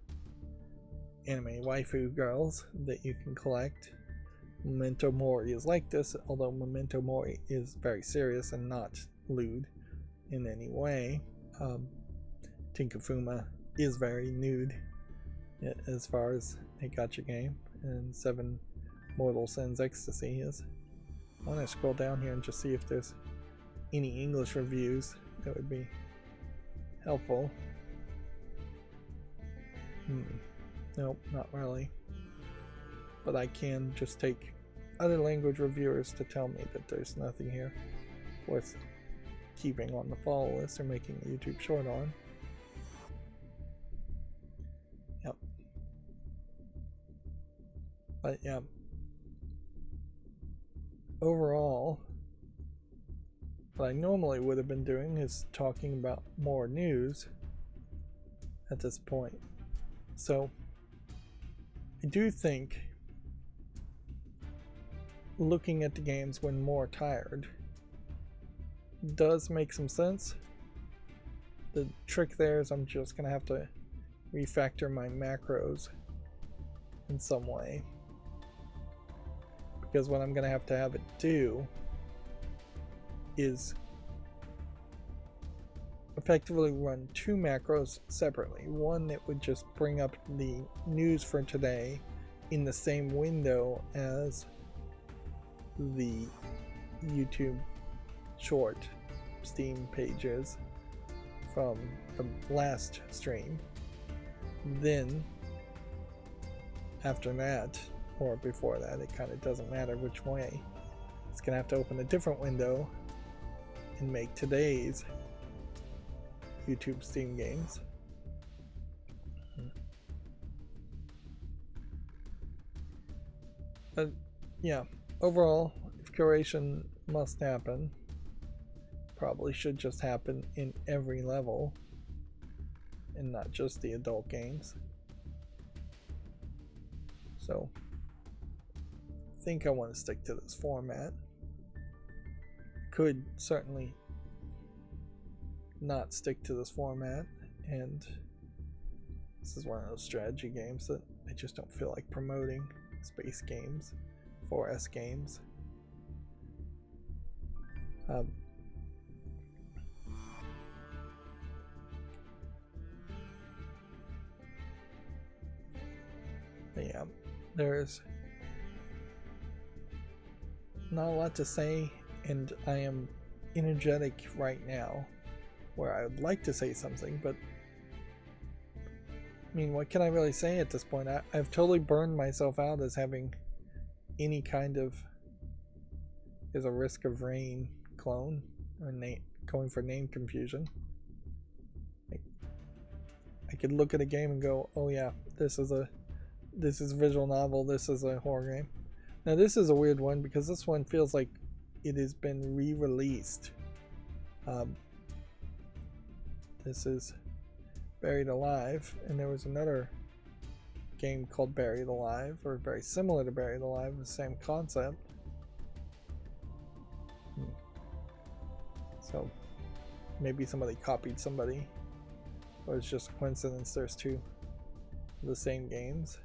[SPEAKER 1] anime waifu girls that you can collect. Memento Mori is like this, although Memento Mori is very serious and not lewd in any way. Tinkafuma is very nude as far as a gacha game, and 7 Mortal Sins Ecstasy is. I want to scroll down here and just see if there's any English reviews that would be helpful. Nope, not really. But I can just take other language reviewers to tell me that there's nothing here worth keeping on the follow list or making a YouTube short on. Yep. But yeah, overall, what I normally would have been doing is talking about more news at this point. So I do think looking at the games when more tired does make some sense. The trick there is I'm just gonna have to refactor my macros in some way, because what I'm gonna have to have it do is effectively run 2 macros separately. One that would just bring up the news for today in the same window as the YouTube short Steam pages from the last stream. Then after that, or before that, it kind of doesn't matter which way. It's gonna have to open a different window and make today's YouTube Steam games. But yeah, overall, if curation must happen, probably should just happen in every level and not just the adult games. So I think I want to stick to this format. Could certainly not stick to this format, and this is one of those strategy games that I just don't feel like promoting. Space games, 4S games. Yeah, there's not a lot to say, and I am energetic right now where I would like to say something, but I mean, what can I really say at this point? I've totally burned myself out as having any kind of Is a Risk of Rain clone or going for name confusion. I could look at a game and go, oh yeah, this is a visual novel, this is a horror game. Now this is a weird one because this one feels like it has been re-released. This is Buried Alive, and there was another game called Buried Alive, or very similar to Buried Alive, the same concept. So maybe somebody copied somebody, or it's just a coincidence there's two of the same games.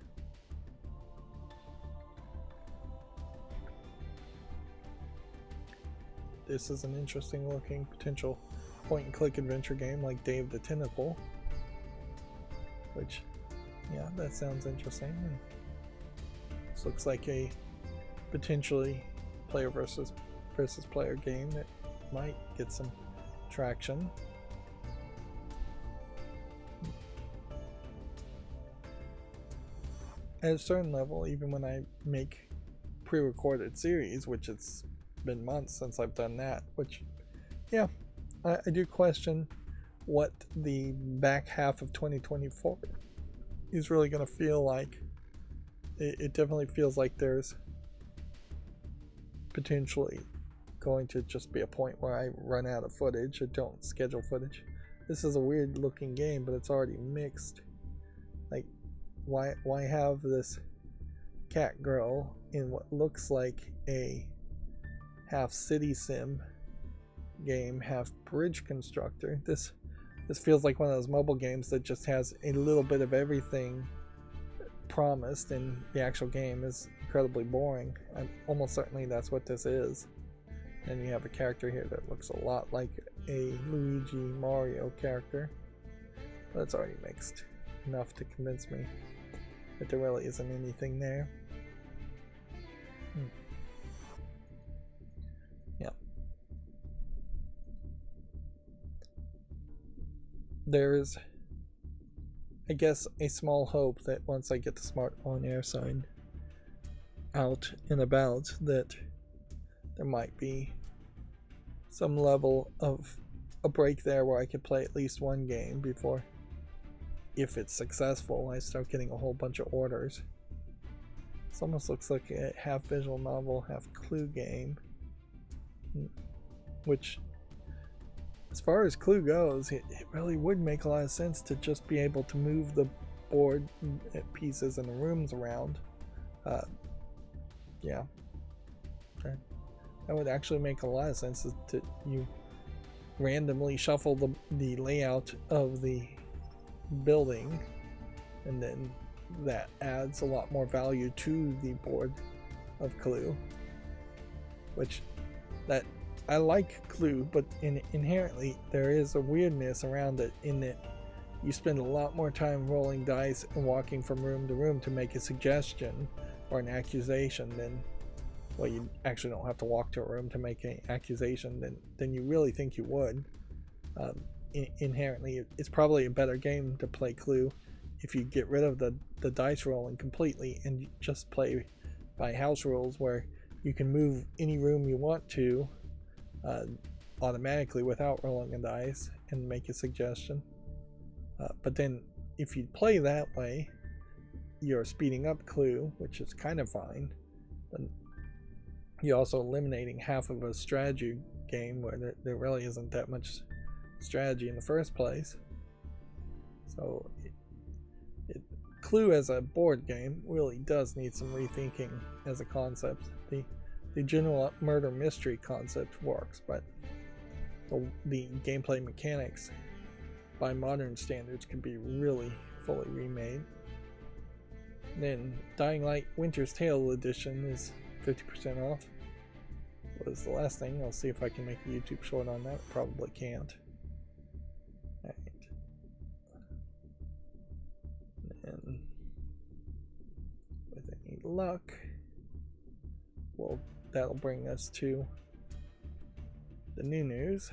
[SPEAKER 1] This is an interesting looking potential point and click adventure game like Day of the Tentacle, which, yeah, that sounds interesting. And this looks like a potentially player versus player game that might get some traction. At a certain level, even when I make pre-recorded series, which it's been months since I've done that, which, yeah, I do question what the back half of 2024 is really going to feel like. It definitely feels like there's potentially going to just be a point where I run out of footage or don't schedule footage. This is a weird looking game, but it's already mixed. Like, why have this cat girl in what looks like a half city sim game, half bridge constructor? This feels like one of those mobile games that just has a little bit of everything promised, and the actual game is incredibly boring. I'm almost certainly that's what this is. And you have a character here that looks a lot like a Luigi Mario character, but it's already mixed enough to convince me that there really isn't anything there. Yeah. There's, I guess, a small hope that once I get the smart on-air sign out and about, that there might be some level of a break there where I could play at least one game before, if it's successful, I start getting a whole bunch of orders. This almost looks like a half visual novel, half clue game, which, as far as Clue goes, it really would make a lot of sense to just be able to move the board pieces and the rooms around. Yeah, that would actually make a lot of sense, to you randomly shuffle the layout of the building, and then that adds a lot more value to the board of Clue, which that I like Clue, but inherently there is a weirdness around it, in that you spend a lot more time rolling dice and walking from room to room to make a suggestion or an accusation than well, you actually don't have to walk to a room to make an accusation than you really think you would. Inherently, it's probably a better game to play Clue if you get rid of the dice rolling completely and just play by house rules, where you can move any room you want to automatically without rolling a dice and make a suggestion. But then if you play that way, you're speeding up Clue, which is kind of fine. But you're also eliminating half of a strategy game where there really isn't that much strategy in the first place. So Clue as a board game really does need some rethinking as a concept. The general murder mystery concept works, but the gameplay mechanics by modern standards could be really fully remade. Then Dying Light Winter's Tale edition is 50% off. What is the last thing? I'll see if I can make a YouTube short on that. Probably can't. Alright. And with any luck, well, that'll bring us to the new news.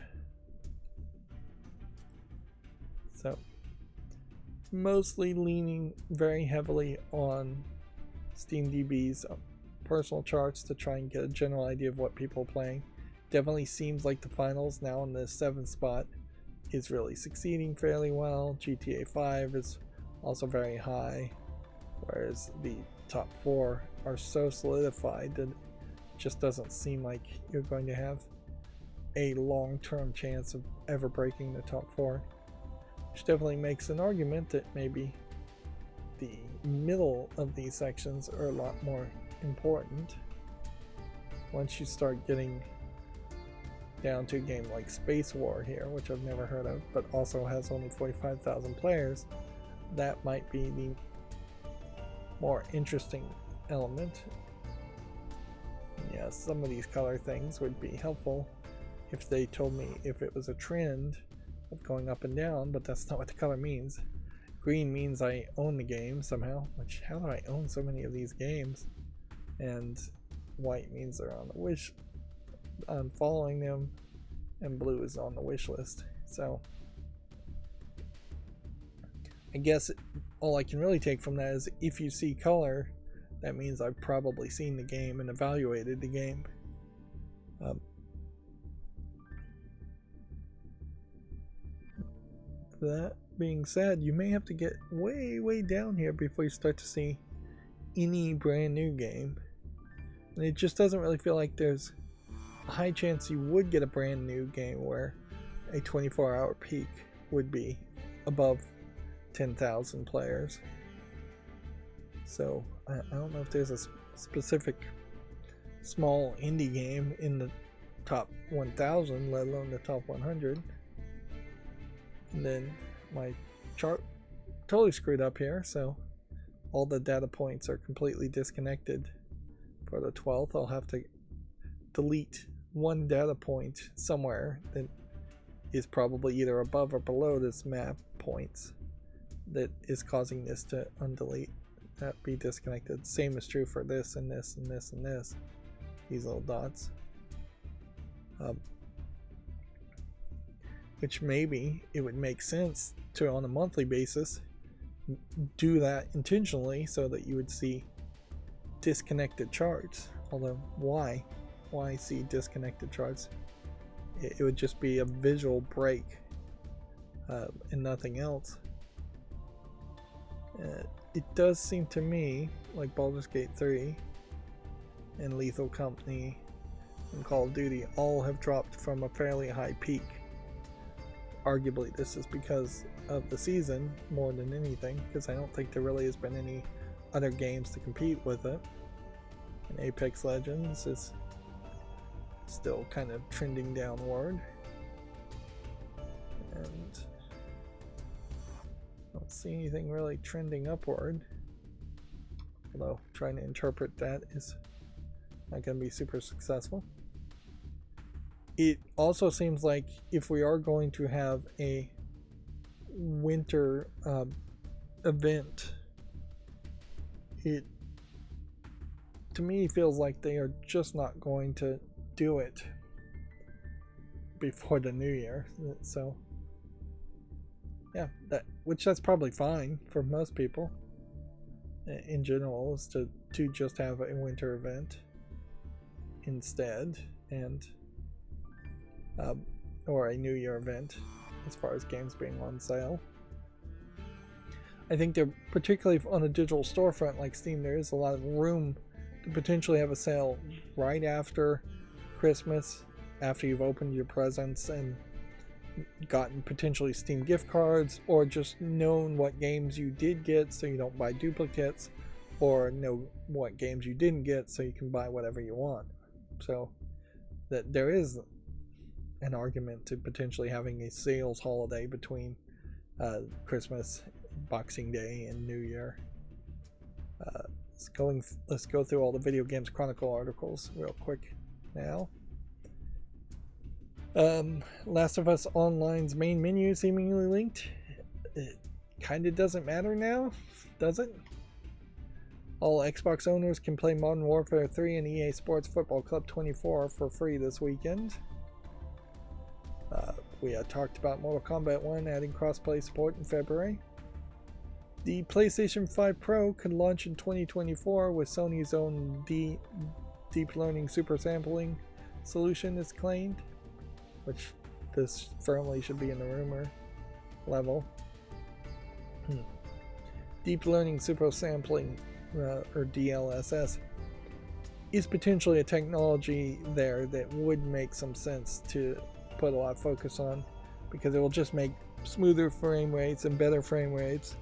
[SPEAKER 1] So, mostly leaning very heavily on SteamDB's personal charts to try and get a general idea of what people are playing. Definitely seems like the finals, now in the 7th spot, is really succeeding fairly well. GTA 5 is also very high, whereas the top 4 are so solidified that it just doesn't seem like you're going to have a long-term chance of ever breaking the top 4. Which definitely makes an argument that maybe the middle of these sections are a lot more important. Once you start getting down to a game like Space War here, which I've never heard of, but also has only 45,000 players, that might be the more interesting element. Yeah, some of these color things would be helpful if they told me if it was a trend of going up and down, but that's not what the color means. Green means I own the game somehow, which how do I own so many of these games? And white means they're on the wish, I'm following them, and blue is on the wish list. So I guess all I can really take from that is if you see color, that means I've probably seen the game and evaluated the game. That being said, you may have to get way down here before you start to see any brand new game. And it just doesn't really feel like there's a high chance you would get a brand new game where a 24-hour peak would be above 10,000 players. So I don't know if there's a specific small indie game in the top 1,000, let alone the top 100. And then my chart totally screwed up here, so all the data points are completely disconnected. For the 12th, I'll have to delete one data point somewhere that is probably either above or below this map points that is causing this to undelete, that be disconnected. Same is true for this and this and this and this, these little dots. Which maybe it would make sense to, on a monthly basis, do that intentionally so that you would see disconnected charts. Although, why see disconnected charts? It would just be a visual break and nothing else. It does seem to me like Baldur's Gate 3 and Lethal Company and Call of Duty all have dropped from a fairly high peak. Arguably this is because of the season more than anything, because I don't think there really has been any other games to compete with it. And Apex Legends is still kind of trending downward. And I don't see anything really trending upward. Although trying to interpret that is not going to be super successful. It also seems like if we are going to have a winter event, it to me feels like they are just not going to do it before the new year. So yeah, that's probably fine for most people in general, is to just have a winter event instead, and or a new year event as far as games being on sale. I think they're, particularly on a digital storefront like Steam, there is a lot of room to potentially have a sale right after Christmas, after you've opened your presents and gotten potentially Steam gift cards, or just known what games you did get so you don't buy duplicates, or know what games you didn't get so you can buy whatever you want. So that there is an argument to potentially having a sales holiday between Christmas, Boxing Day, and New Year. Let's go through all the Video Games Chronicle articles real quick now. Last of Us Online's main menu seemingly linked. It kind of doesn't matter now, does it? All Xbox owners can play Modern Warfare 3 and EA Sports Football Club 24 for free this weekend. We had talked about Mortal Kombat 1 adding crossplay support in February. The PlayStation 5 Pro could launch in 2024 with Sony's own deep learning super sampling solution is claimed, which this firmly should be in the rumor level. Deep learning super sampling, or DLSS, is potentially a technology there that would make some sense to put a lot of focus on, because it will just make smoother frame rates and better frame rates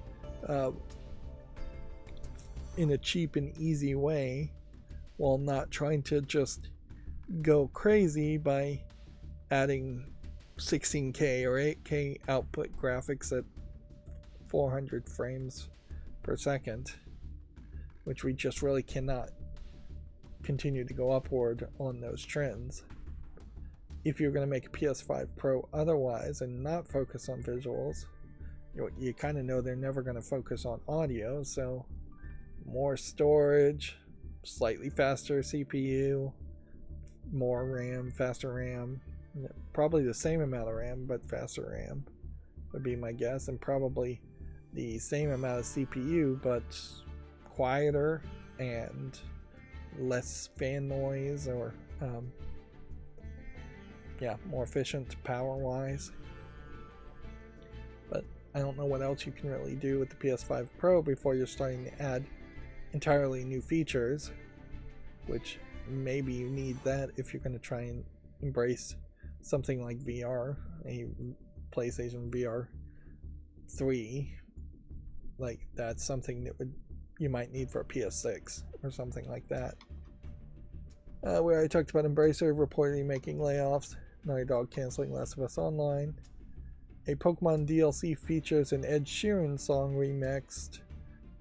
[SPEAKER 1] in a cheap and easy way, while not trying to just go crazy by adding 16K or 8K output graphics at 400 frames per second, which we just really cannot continue to go upward on those trends. If you're going to make a PS5 Pro otherwise and not focus on visuals, you kind of know they're never going to focus on audio, so more storage, slightly faster CPU, more RAM, faster RAM, probably the same amount of RAM but faster RAM would be my guess, and probably the same amount of CPU but quieter and less fan noise, or more efficient power wise. But I don't know what else you can really do with the PS5 Pro before you're starting to add entirely new features, which maybe you need that if you're going to try and embrace something like VR, a PlayStation VR 3. Like, that's something that you might need for a PS6 or something like that. We already talked about Embracer reportedly making layoffs, Naughty Dog canceling Last of Us Online. A Pokemon DLC features an Ed Sheeran song remixed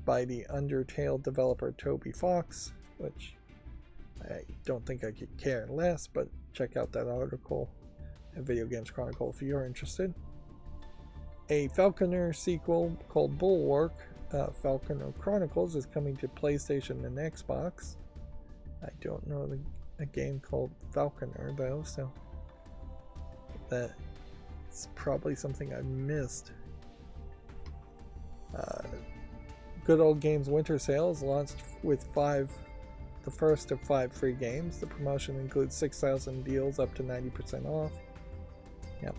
[SPEAKER 1] by the Undertale developer Toby Fox, which I don't think I could care less, but check out that article at Video Games Chronicle if you're interested. A Falconer sequel called Bulwark, Falconer Chronicles, is coming to PlayStation and Xbox. I don't know a game called Falconer though, so that's probably something I missed. Good Old Games Winter Sales launched with the first of 5 free games. The promotion includes 6,000 deals up to 90% off. Yep.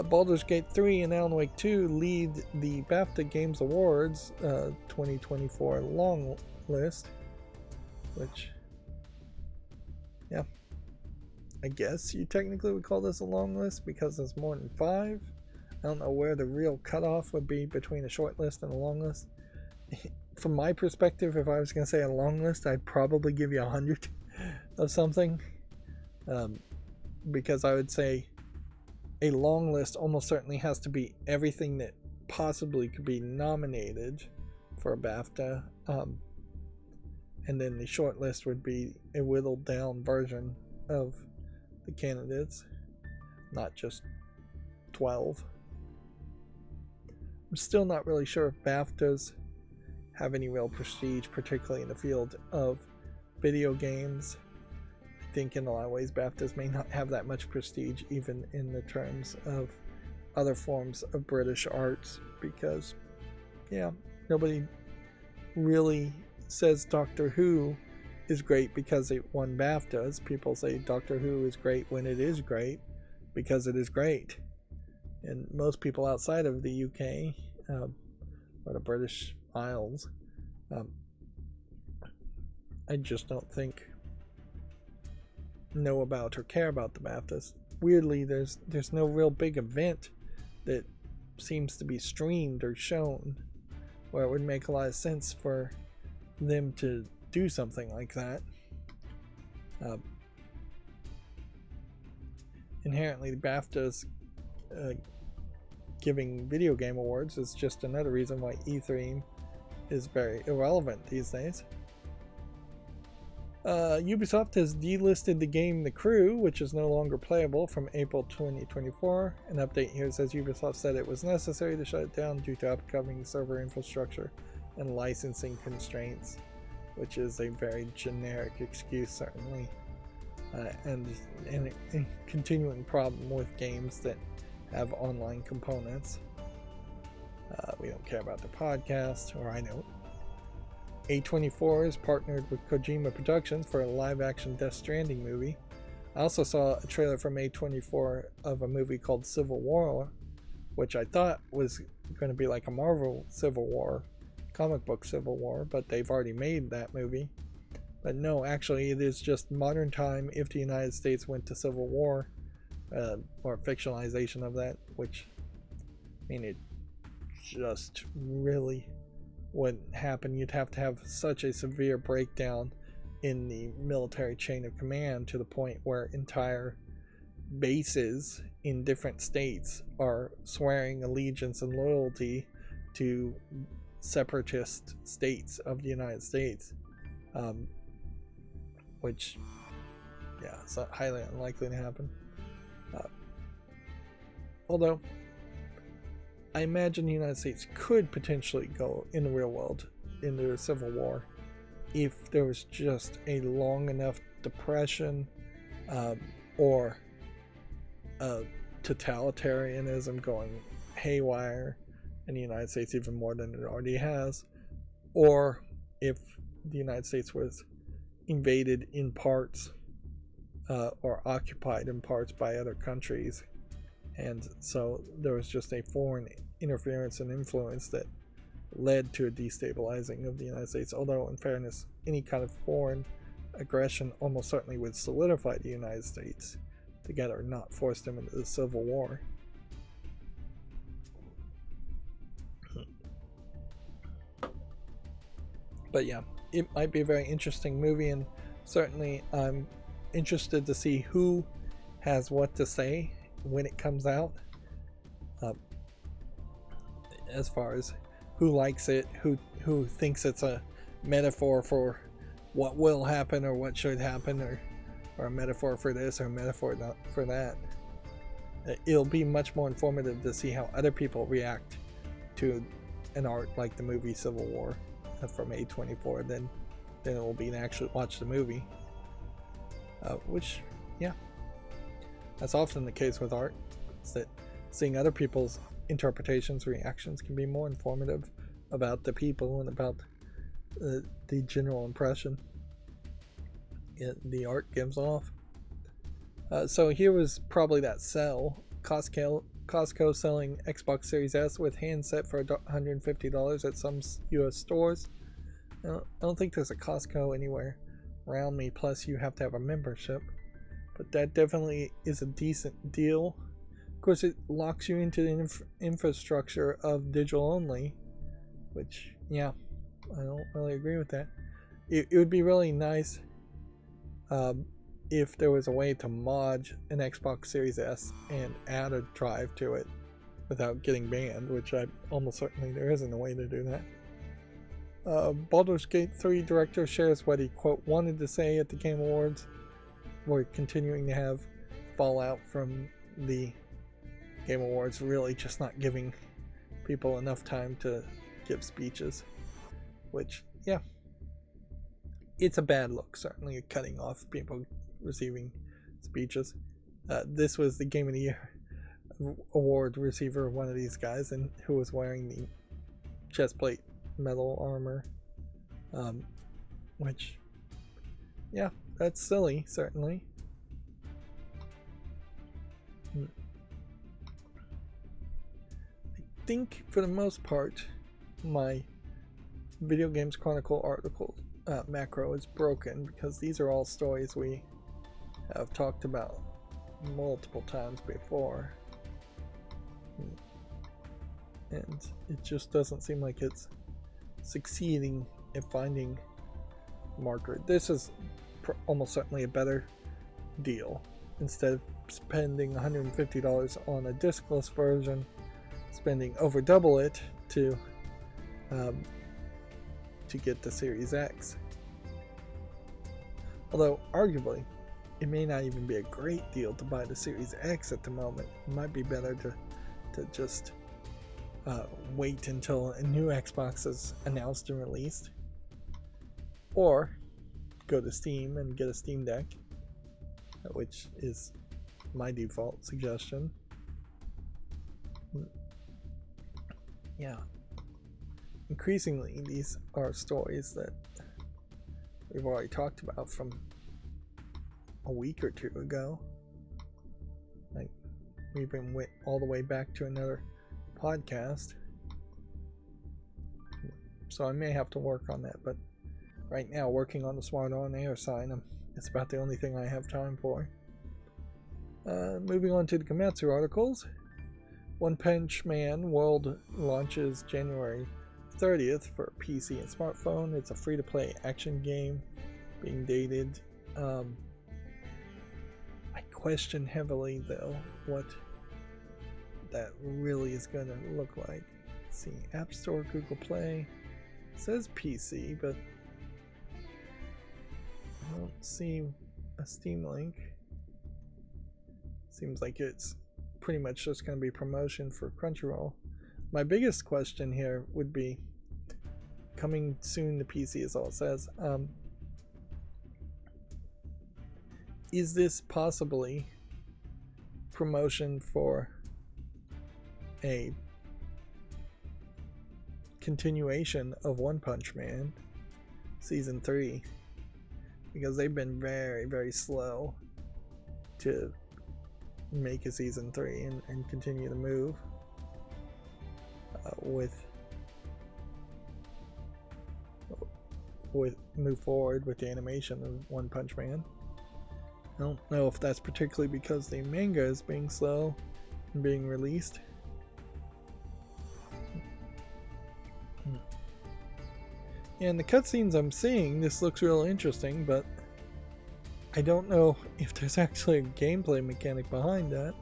[SPEAKER 1] Baldur's Gate 3 and Alan Wake 2 lead the BAFTA Games Awards 2024 long list, which, I guess you technically would call this a long list because there's more than 5. I don't know where the real cutoff would be between a short list and a long list. From my perspective, if I was going to say a long list, I'd probably give you 100 of something, because I would say a long list almost certainly has to be everything that possibly could be nominated for a BAFTA, and then the short list would be a whittled down version of the candidates, not just 12. I'm still not really sure if BAFTAs have any real prestige, particularly in the field of video games. I think in a lot of ways BAFTAs may not have that much prestige even in the terms of other forms of British arts, because yeah, nobody really says Doctor Who is great because it won BAFTAs. People say Doctor Who is great when it is great because it is great. And most people outside of the UK or the British Isles, I just don't think know about or care about the BAFTAs. Weirdly, there's no real big event that seems to be streamed or shown where it would make a lot of sense for them to do something like that. Inherently, the BAFTAs giving video game awards is just another reason why E3 is very irrelevant these days. Ubisoft has delisted the game The Crew, which is no longer playable from April 2024. An update here says Ubisoft said it was necessary to shut it down due to upcoming server infrastructure and licensing constraints, which is a very generic excuse, certainly, and a continuing problem with games that have online components. We don't care about the podcast, or I know. A24 has partnered with Kojima Productions for a live-action Death Stranding movie. I also saw a trailer from A24 of a movie called Civil War, which I thought was going to be like a Marvel Civil War, comic book Civil War, but they've already made that movie. But no, actually it is just modern time if the United States went to civil war, or fictionalization of that, which, I mean, it just really wouldn't happen. You'd have to have such a severe breakdown in the military chain of command to the point where entire bases in different states are swearing allegiance and loyalty to separatist states of the United States, which, yeah, it's highly unlikely to happen. Although I imagine the United States could potentially go in the real world into a civil war if there was just a long enough depression, or totalitarianism going haywire in the United States even more than it already has, or if the United States was invaded in parts, or occupied in parts by other countries, and so there was just a foreign interference and influence that led to a destabilizing of the United States. Although, in fairness, any kind of foreign aggression almost certainly would solidify the United States together, not force them into the Civil War. But yeah, it might be a very interesting movie, and certainly I'm interested to see who has what to say when it comes out, as far as who likes it, who thinks it's a metaphor for what will happen or what should happen, or a metaphor for this or a metaphor for that. It'll be much more informative to see how other people react to an art like the movie Civil War from A24 than it will be to actually watch the movie, which, yeah, that's often the case with art, is that seeing other people's interpretations, reactions can be more informative about the people and about the general impression the art gives off. So here was probably that sell. Costco selling Xbox Series S with handset for $150 at some US stores. I don't think there's a Costco anywhere around me, plus you have to have a membership, but that definitely is a decent deal. Of course, it locks you into the infrastructure of digital only, which, yeah, I don't really agree with that. It would be really nice if there was a way to mod an Xbox Series S and add a drive to it without getting banned, which almost certainly there isn't a way to do that. Baldur's Gate 3 director shares what he, quote, wanted to say at the Game Awards. We're continuing to have fallout from the Game Awards really just not giving people enough time to give speeches. which, yeah, it's a bad look, certainly, cutting off people receiving speeches. This was the Game of the Year award receiver, one of these guys, and who was wearing the chestplate metal armor, which, yeah, that's silly, certainly. I think for the most part my Video Games Chronicle article macro is broken, because these are all stories we have talked about multiple times before, and it just doesn't seem like it's succeeding at finding marker. This is almost certainly a better deal. Instead of spending $150 on a discless version, spending over double it to get the Series X. Although arguably it may not even be a great deal to buy the Series X at the moment. It might be better to just wait until a new Xbox is announced and released, or go to Steam and get a Steam Deck, which is my default suggestion. Yeah, increasingly these are stories that we've already talked about from a week or two ago. Like, we even went all the way back to another podcast, so I may have to work on that, but right now, working on the Smart On Air sign, it's about the only thing I have time for. Moving on to the Komatsu articles. One Punch Man World launches January 30th for PC and smartphone. It's a free-to-play action game being dated. I question heavily, though, what that really is going to look like. Let's see, App Store, Google Play. It says PC, but I don't see a Steam link. Seems like it's pretty much just going to be promotion for Crunchyroll. My biggest question here would be, coming soon to PC is all it says. Is this possibly promotion for a continuation of One Punch Man Season 3? Because they've been very, very slow to make a Season 3 and continue to move move forward with the animation of One Punch Man. I don't know if that's particularly because the manga is being slow and being released. And the cutscenes I'm seeing, this looks real interesting, but I don't know if there's actually a gameplay mechanic behind that.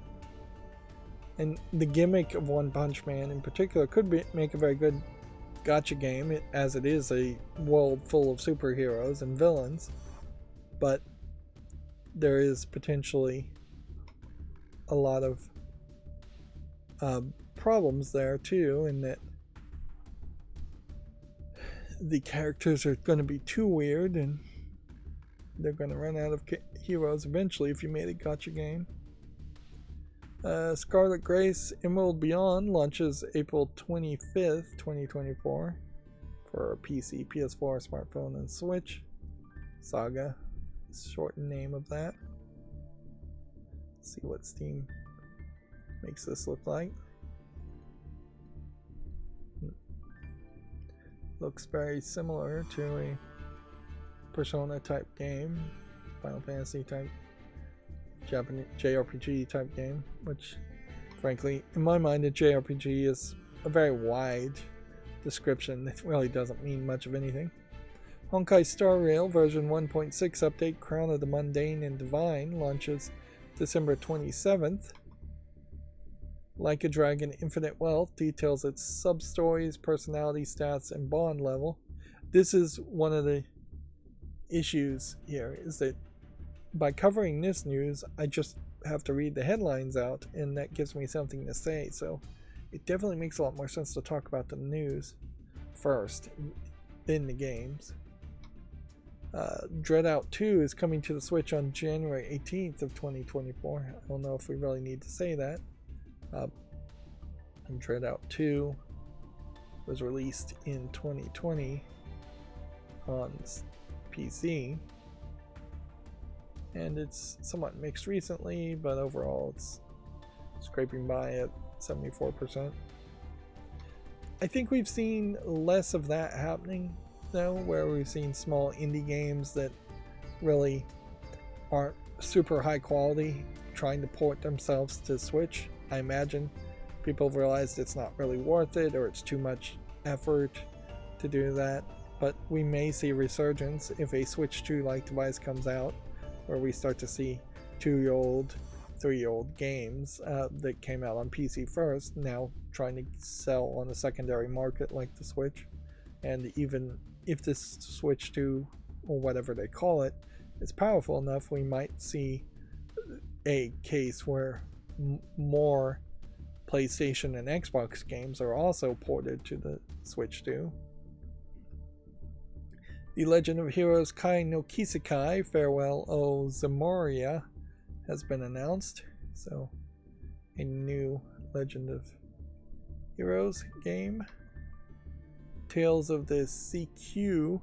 [SPEAKER 1] And the gimmick of One Punch Man in particular could make a very good gacha game, as it is a world full of superheroes and villains, but there is potentially a lot of problems there too, in that the characters are going to be too weird and they're going to run out of heroes eventually if you made a gacha game. Scarlet Grace Emerald Beyond launches April 25th, 2024 for PC, PS4, smartphone, and Switch. Saga, shortened name of that. Let's see what Steam makes this look like. Looks very similar to a Persona type game, Final Fantasy type, Japanese JRPG type game, which frankly, in my mind, a JRPG is a very wide description. It really doesn't mean much of anything. Honkai Star Rail version 1.6 update Crown of the Mundane and Divine launches December 27th. Like a Dragon Infinite Wealth details its sub-stories, personality stats, and bond level. This is one of the issues here, is that by covering this news, I just have to read the headlines out, and that gives me something to say. So it definitely makes a lot more sense to talk about the news first. than the games. Dread Out 2 is coming to the Switch on January 18th of 2024. I don't know if we really need to say that. And Dread Out 2 was released in 2020 on PC, and it's somewhat mixed recently, but overall it's scraping by at 74%. I think we've seen less of that happening though, where we've seen small indie games that really aren't super high quality trying to port themselves to Switch. I imagine people have realized it's not really worth it, or it's too much effort to do that. But we may see a resurgence if a Switch 2-like device comes out, where we start to see 2-year-old, 3-year-old games that came out on PC first, now trying to sell on a secondary market like the Switch. And even if this Switch 2, or whatever they call it, is powerful enough, we might see a case where more PlayStation and Xbox games are also ported to the Switch 2. The Legend of Heroes Kai no Kisekai Farewell O Zamoria has been announced. So, a new Legend of Heroes game. Tales of the CQ,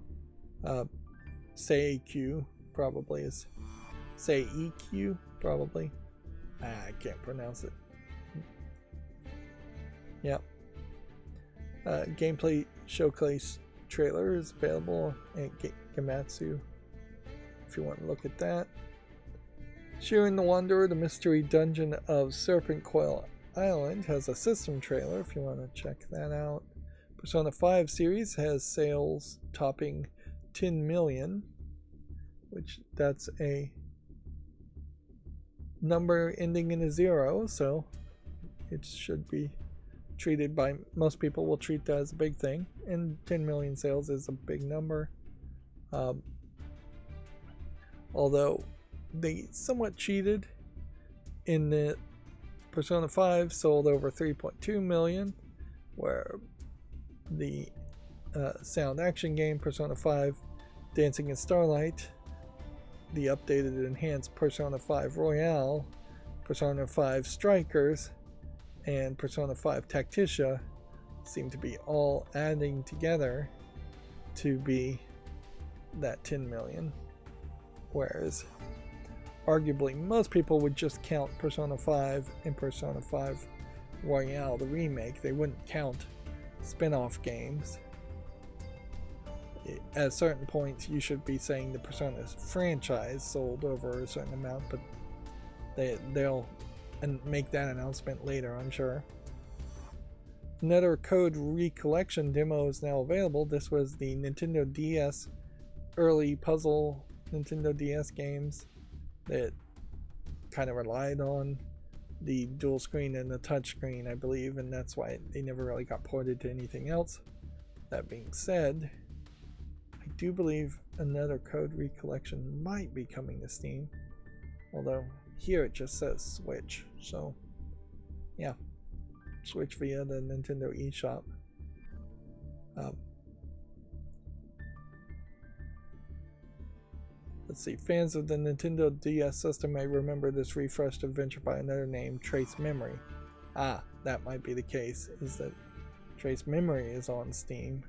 [SPEAKER 1] Seikyu probably is Seikyu probably. I can't pronounce it. Yep. Gameplay showcase trailer is available at Gamatsu if you want to look at that. Shirin the Wanderer, the Mystery Dungeon of Serpent Coil Island has a system trailer if you want to check that out. Persona 5 series has sales topping 10 million, which that's a number ending in a 0, so it should be treated by most people will treat that as a big thing, and 10 million sales is a big number. Although they somewhat cheated in the Persona 5 sold over 3.2 million, where the sound action game Persona 5 Dancing in Starlight, the updated and enhanced Persona 5 Royale, Persona 5 Strikers, and Persona 5 Tacticia seem to be all adding together to be that 10 million. Whereas arguably most people would just count Persona 5 and Persona 5 Royale, the remake. They wouldn't count spin-off games. At certain points you should be saying the Persona franchise sold over a certain amount, but they'll make that announcement later, I'm sure. Another Code Recollection demo is now available. This was the Nintendo DS early puzzle Nintendo DS games that kind of relied on the dual screen and the touch screen, I believe, and that's why they never really got ported to anything else. That being said, I do believe another Code Recollection might be coming to Steam, although here it just says Switch, so yeah, Switch via the Nintendo eShop. Let's see, fans of the Nintendo DS system may remember this refreshed adventure by another name, Trace Memory. Ah, that might be the case, is that Trace Memory is on Steam,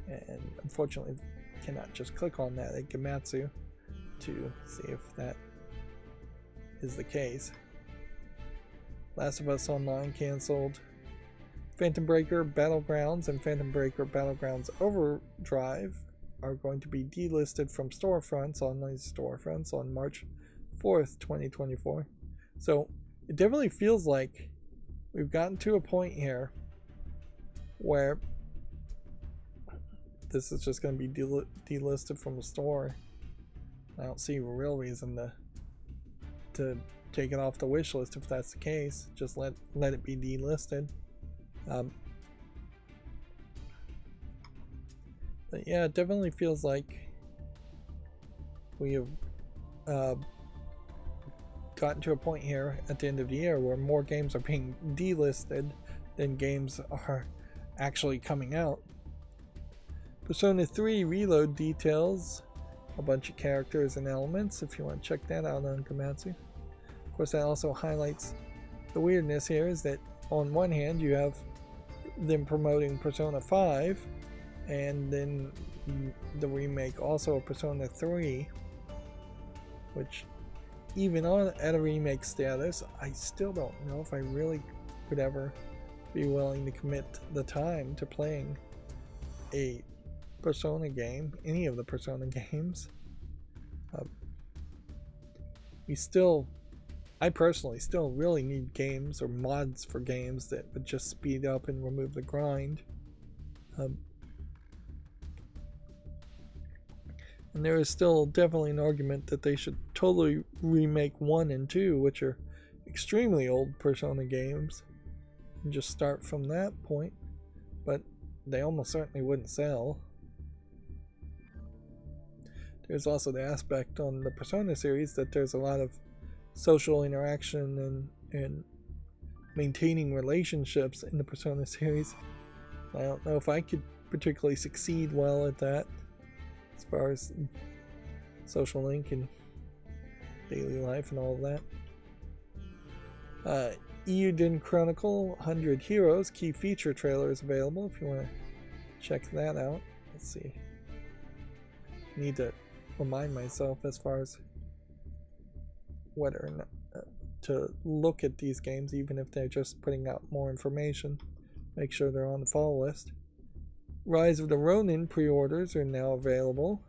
[SPEAKER 1] and unfortunately cannot just click on that at Gamatsu to see if that is the case. Last of Us Online canceled. Phantom Breaker Battlegrounds and Phantom Breaker Battlegrounds Overdrive are going to be delisted from storefronts, online storefronts, on March 4th, 2024. So it definitely feels like we've gotten to a point here where this is just going to be delisted from the store. I don't see a real reason to take it off the wish list if that's the case. Just let it be delisted. But yeah, it definitely feels like we have gotten to a point here at the end of the year where more games are being delisted than games are actually coming out. Persona 3 Reload details a bunch of characters and elements if you want to check that out on Komatsu. Of course, that also highlights the weirdness here is that on one hand you have them promoting Persona 5 and then the remake also of Persona 3, which even at a remake status, I still don't know if I really could ever be willing to commit the time to playing a Persona game, any of the Persona games. I personally still really need games or mods for games that would just speed up and remove the grind. And there is still definitely an argument that they should totally remake 1 and 2, which are extremely old Persona games, and just start from that point, but they almost certainly wouldn't sell. There's also the aspect on the Persona series that there's a lot of social interaction and maintaining relationships in the Persona series. I don't know if I could particularly succeed well at that as far as social link and daily life and all of that. Eiyuden Chronicle 100 Heroes key feature trailer is available if you want to check that out. Let's see. Need to remind myself as far as whether or not to look at these games, even if they're just putting out more information. Make sure they're on the follow list. Rise of the Ronin pre-orders are now available.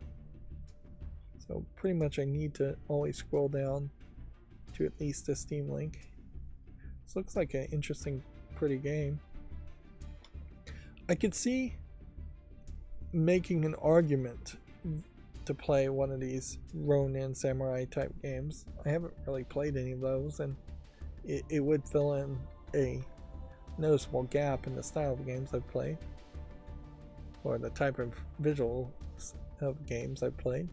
[SPEAKER 1] So pretty much I need to always scroll down to at least the Steam link. This looks like an interesting, pretty game. I could see making an argument to play one of these Ronin samurai type games. I haven't really played any of those, and it would fill in a noticeable gap in the style of games I've played, or the type of visual of games I've played.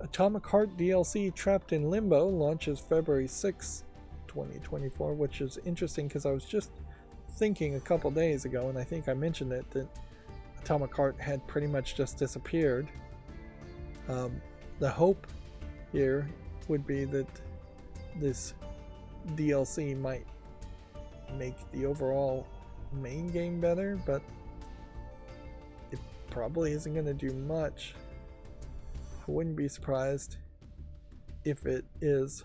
[SPEAKER 1] Atomic Heart DLC Trapped in Limbo launches February 6, 2024, which is interesting because I was just thinking a couple days ago, and I think I mentioned it, that Atomic Heart had pretty much just disappeared. The hope here would be that this DLC might make the overall main game better, but it probably isn't going to do much. I wouldn't be surprised if it is.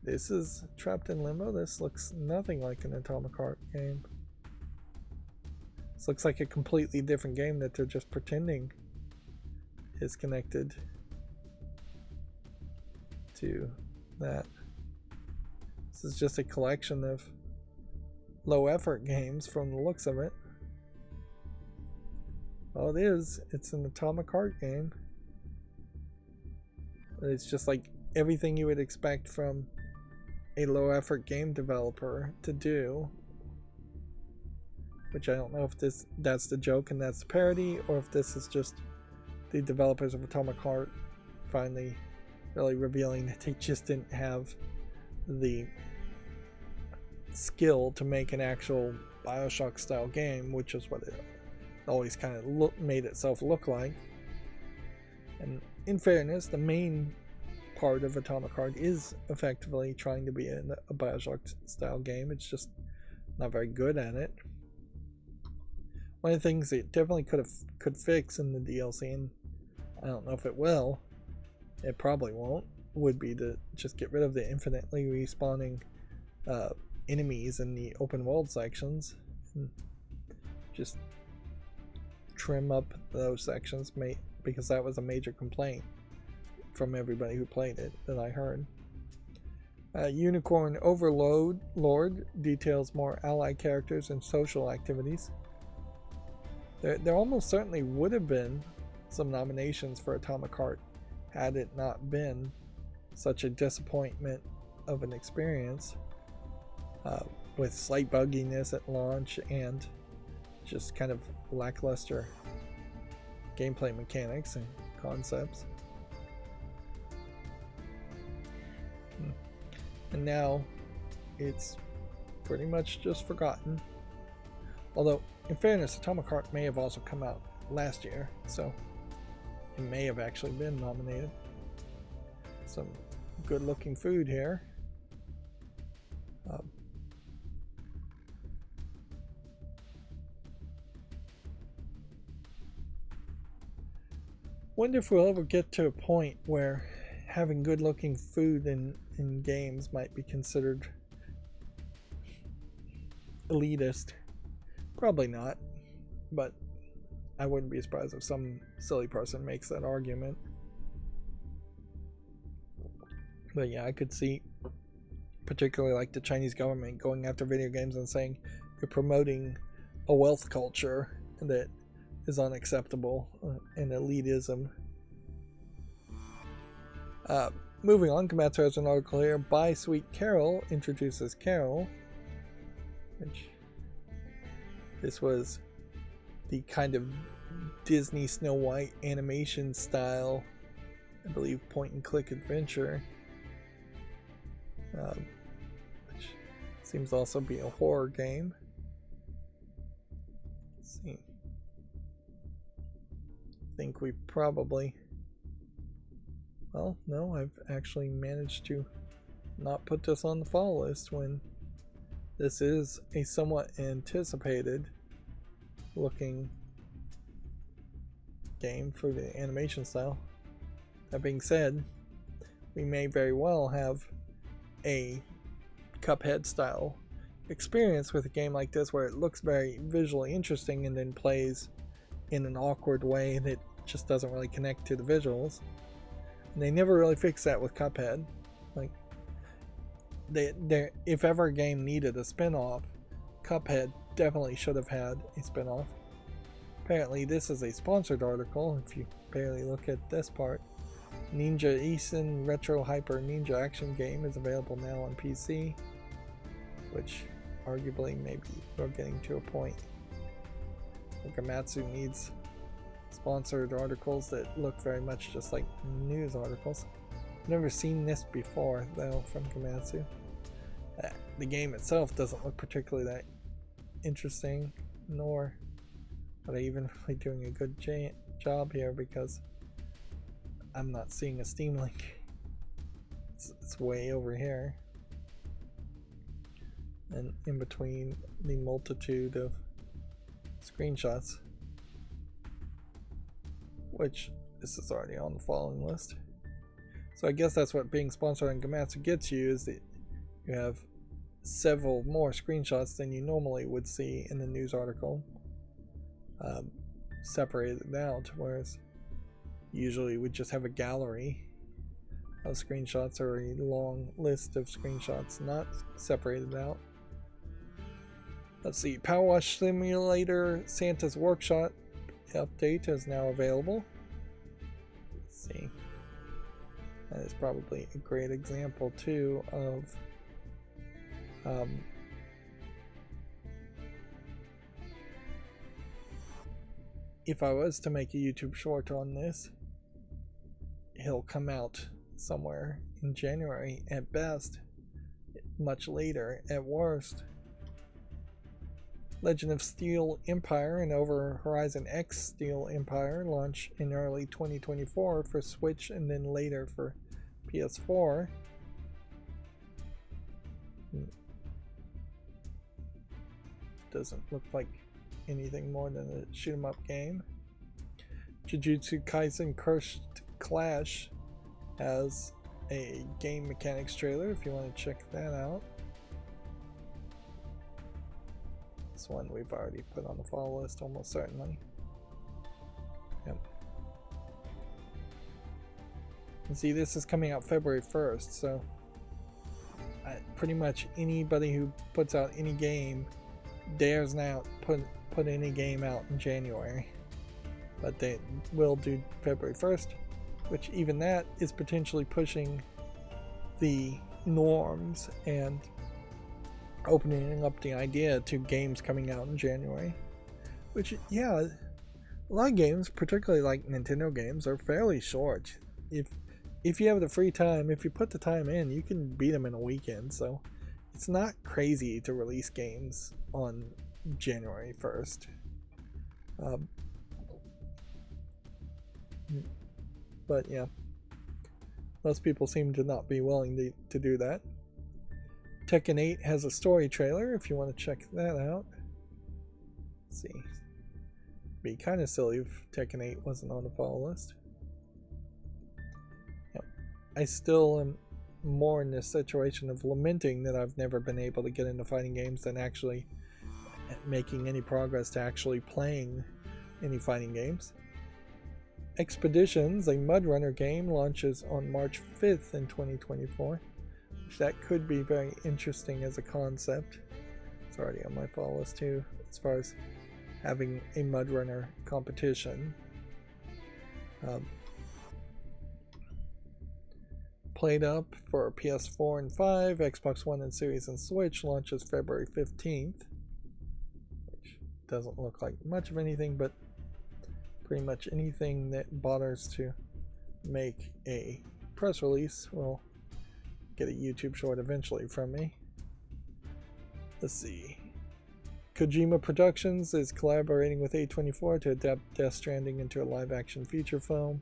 [SPEAKER 1] This is Trapped in Limbo. This looks nothing like an Atomic Heart game. This looks like a completely different game that they're just pretending is connected to that. This is just a collection of low effort games from the looks of it. Well, it is. It's an Atomic Heart game. It's just like everything you would expect from a low effort game developer to do, which I don't know if that's the joke and that's the parody, or if this is just the developers of Atomic Heart finally really revealing that they just didn't have the skill to make an actual Bioshock style game, which is what it always kind of made itself look like. And in fairness, the main part of Atomic Heart is effectively trying to be a Bioshock style game. It's just not very good at it. One of the things it definitely could fix in the DLC, and I don't know if it will, it probably won't, would be to just get rid of the infinitely respawning enemies in the open world sections, and just trim up those sections, because that was a major complaint from everybody who played it that I heard. Unicorn Overload Lord details more allied characters and social activities. There almost certainly would have been some nominations for Atomic Heart had it not been such a disappointment of an experience, with slight bugginess at launch and just kind of lackluster gameplay mechanics and concepts. And now it's pretty much just forgotten. Although, in fairness, Atomic Heart may have also come out last year, so it may have actually been nominated. Some good looking food here. Wonder if we'll ever get to a point where having good looking food in games might be considered elitist. Probably not, but I wouldn't be surprised if some silly person makes that argument. But yeah, I could see particularly like the Chinese government going after video games and saying you're promoting a wealth culture that is unacceptable and elitism. Moving on, Komatsu has an article here. Buy Sweet Carol introduces Carol, which this was the kind of Disney Snow White animation style, I believe, point and click adventure, which seems to also be a horror game. Let's see. I think we probably, well, no, I've actually managed to not put this on the fall list when this is a somewhat anticipated looking game for the animation style. That being said, we may very well have a Cuphead style experience with a game like this where it looks very visually interesting and then plays in an awkward way that just doesn't really connect to the visuals. And they never really fix that with Cuphead. Like, if ever a game needed a spin-off, Cuphead definitely should have had a spin-off. Apparently this is a sponsored article, if you barely look at this part. Ninja Isen Retro Hyper Ninja action game is available now on PC, which arguably maybe we're getting to a point where Komatsu needs sponsored articles that look very much just like news articles. I've never seen this before though from Komatsu. The game itself doesn't look particularly that interesting, nor are they even really doing a good job here, because I'm not seeing a Steam link. It's way over here, and in between the multitude of screenshots, which this is already on the following list. So I guess that's what being sponsored on Komatsu gets you, is that you have several more screenshots than you normally would see in the news article, separated out, whereas usually we just have a gallery of screenshots or a long list of screenshots not separated out. Let's see, Power Wash Simulator Santa's Workshop update is now available. Let's see. That is probably a great example too of if I was to make a YouTube short on this, he'll come out somewhere in January at best, much later at worst. Legend of Steel Empire and Over Horizon X Steel Empire launch in early 2024 for Switch and then later for PS4. Doesn't look like anything more than a shoot 'em up game. Jujutsu Kaisen Cursed Clash has a game mechanics trailer if you want to check that out. This one we've already put on the follow list almost certainly. Yep. And see, this is coming out February 1st, so pretty much anybody who puts out any game dares now put any game out in January, but they will do February 1st, which even that is potentially pushing the norms and opening up the idea to games coming out in January, which, yeah, a lot of games, particularly like Nintendo games, are fairly short. If you have the free time, if you put the time in, you can beat them in a weekend, so it's not crazy to release games on January 1st. But yeah, most people seem to not be willing to do that. Tekken 8 has a story trailer if you want to check that out. Let's see. Be kind of silly if Tekken 8 wasn't on the follow list. Yep. I still am more in this situation of lamenting that I've never been able to get into fighting games than actually making any progress to actually playing any fighting games. Expeditions, a Mud Runner game, launches on March 5th in 2024. Which that could be very interesting as a concept. It's already on my follow list too, as far as having a Mud Runner competition. Played Up for PS4 and 5, Xbox One and Series and Switch launches February 15th. Which doesn't look like much of anything, but pretty much anything that bothers to make a press release will get a YouTube short eventually from me. Let's see. Kojima Productions is collaborating with A24 to adapt Death Stranding into a live-action feature film,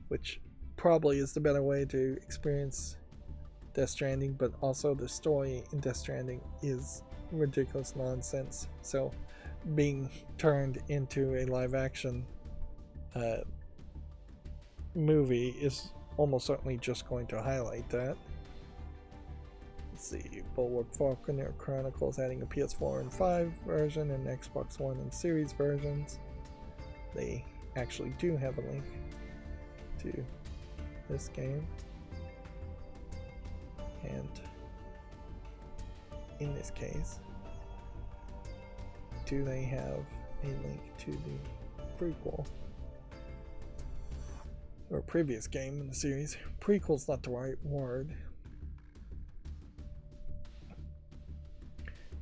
[SPEAKER 1] which probably is the better way to experience Death Stranding, but also the story in Death Stranding is ridiculous nonsense. So being turned into a live-action movie is almost certainly just going to highlight that. Let's see, Bulwark Falconer Chronicles adding a PS4 and 5 version and Xbox One and Series versions. They actually do have a link to this game. And in this case, do they have a link to the prequel? Or previous game in the series. Prequel's not the right word.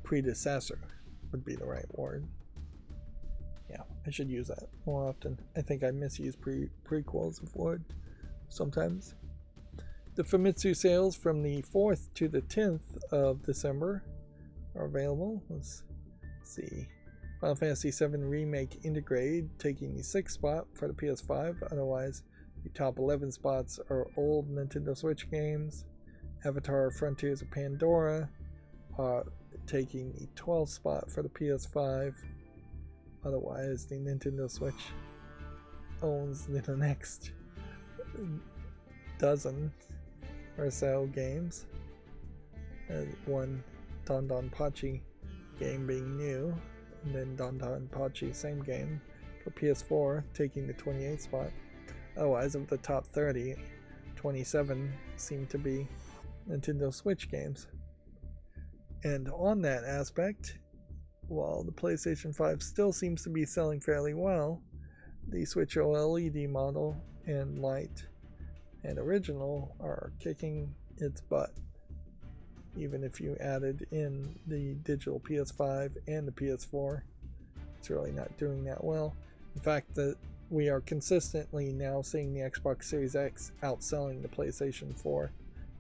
[SPEAKER 1] Predecessor would be the right word. Yeah, I should use that more often. I think I misuse prequels of word sometimes. The Famitsu sales from the 4th to the 10th of December are available. Let's see. Final Fantasy VII Remake Integrate taking the 6th spot for the PS5. Otherwise, the top 11 spots are old Nintendo Switch games. Avatar Frontiers of Pandora taking the 12th spot for the PS5. Otherwise, the Nintendo Switch owns the next dozen or so games. One Don Don Pachi game being new, and then Don Don Pachi same game for PS4 taking the 28th spot. Otherwise, of the top 30, 27 seem to be Nintendo Switch games. And on that aspect, while the PlayStation 5 still seems to be selling fairly well, the Switch OLED model and Lite and Original are kicking its butt. Even if you added in the digital PS5 and the PS4, it's really not doing that well. In fact, we are consistently now seeing the Xbox Series X outselling the PlayStation 4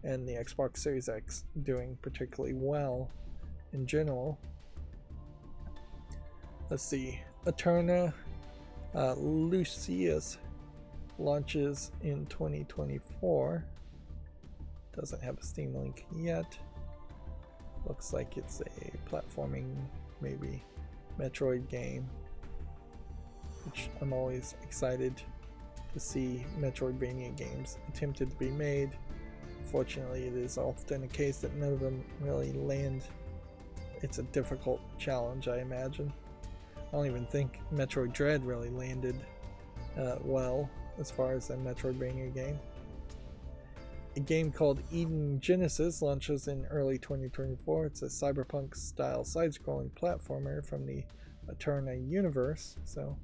[SPEAKER 1] and the Xbox Series X doing particularly well in general. Let's see. Eterna Lucius launches in 2024. Doesn't have a Steam link yet. Looks like it's a platforming, maybe Metroid game, which I'm always excited to see Metroidvania games attempted to be made. Unfortunately, it is often a case that none of them really land. It's a difficult challenge, I imagine. I don't even think Metroid Dread really landed well as far as a Metroidvania game. A game called Eden Genesis launches in early 2024. It's a cyberpunk-style side-scrolling platformer from the Eterna universe. So,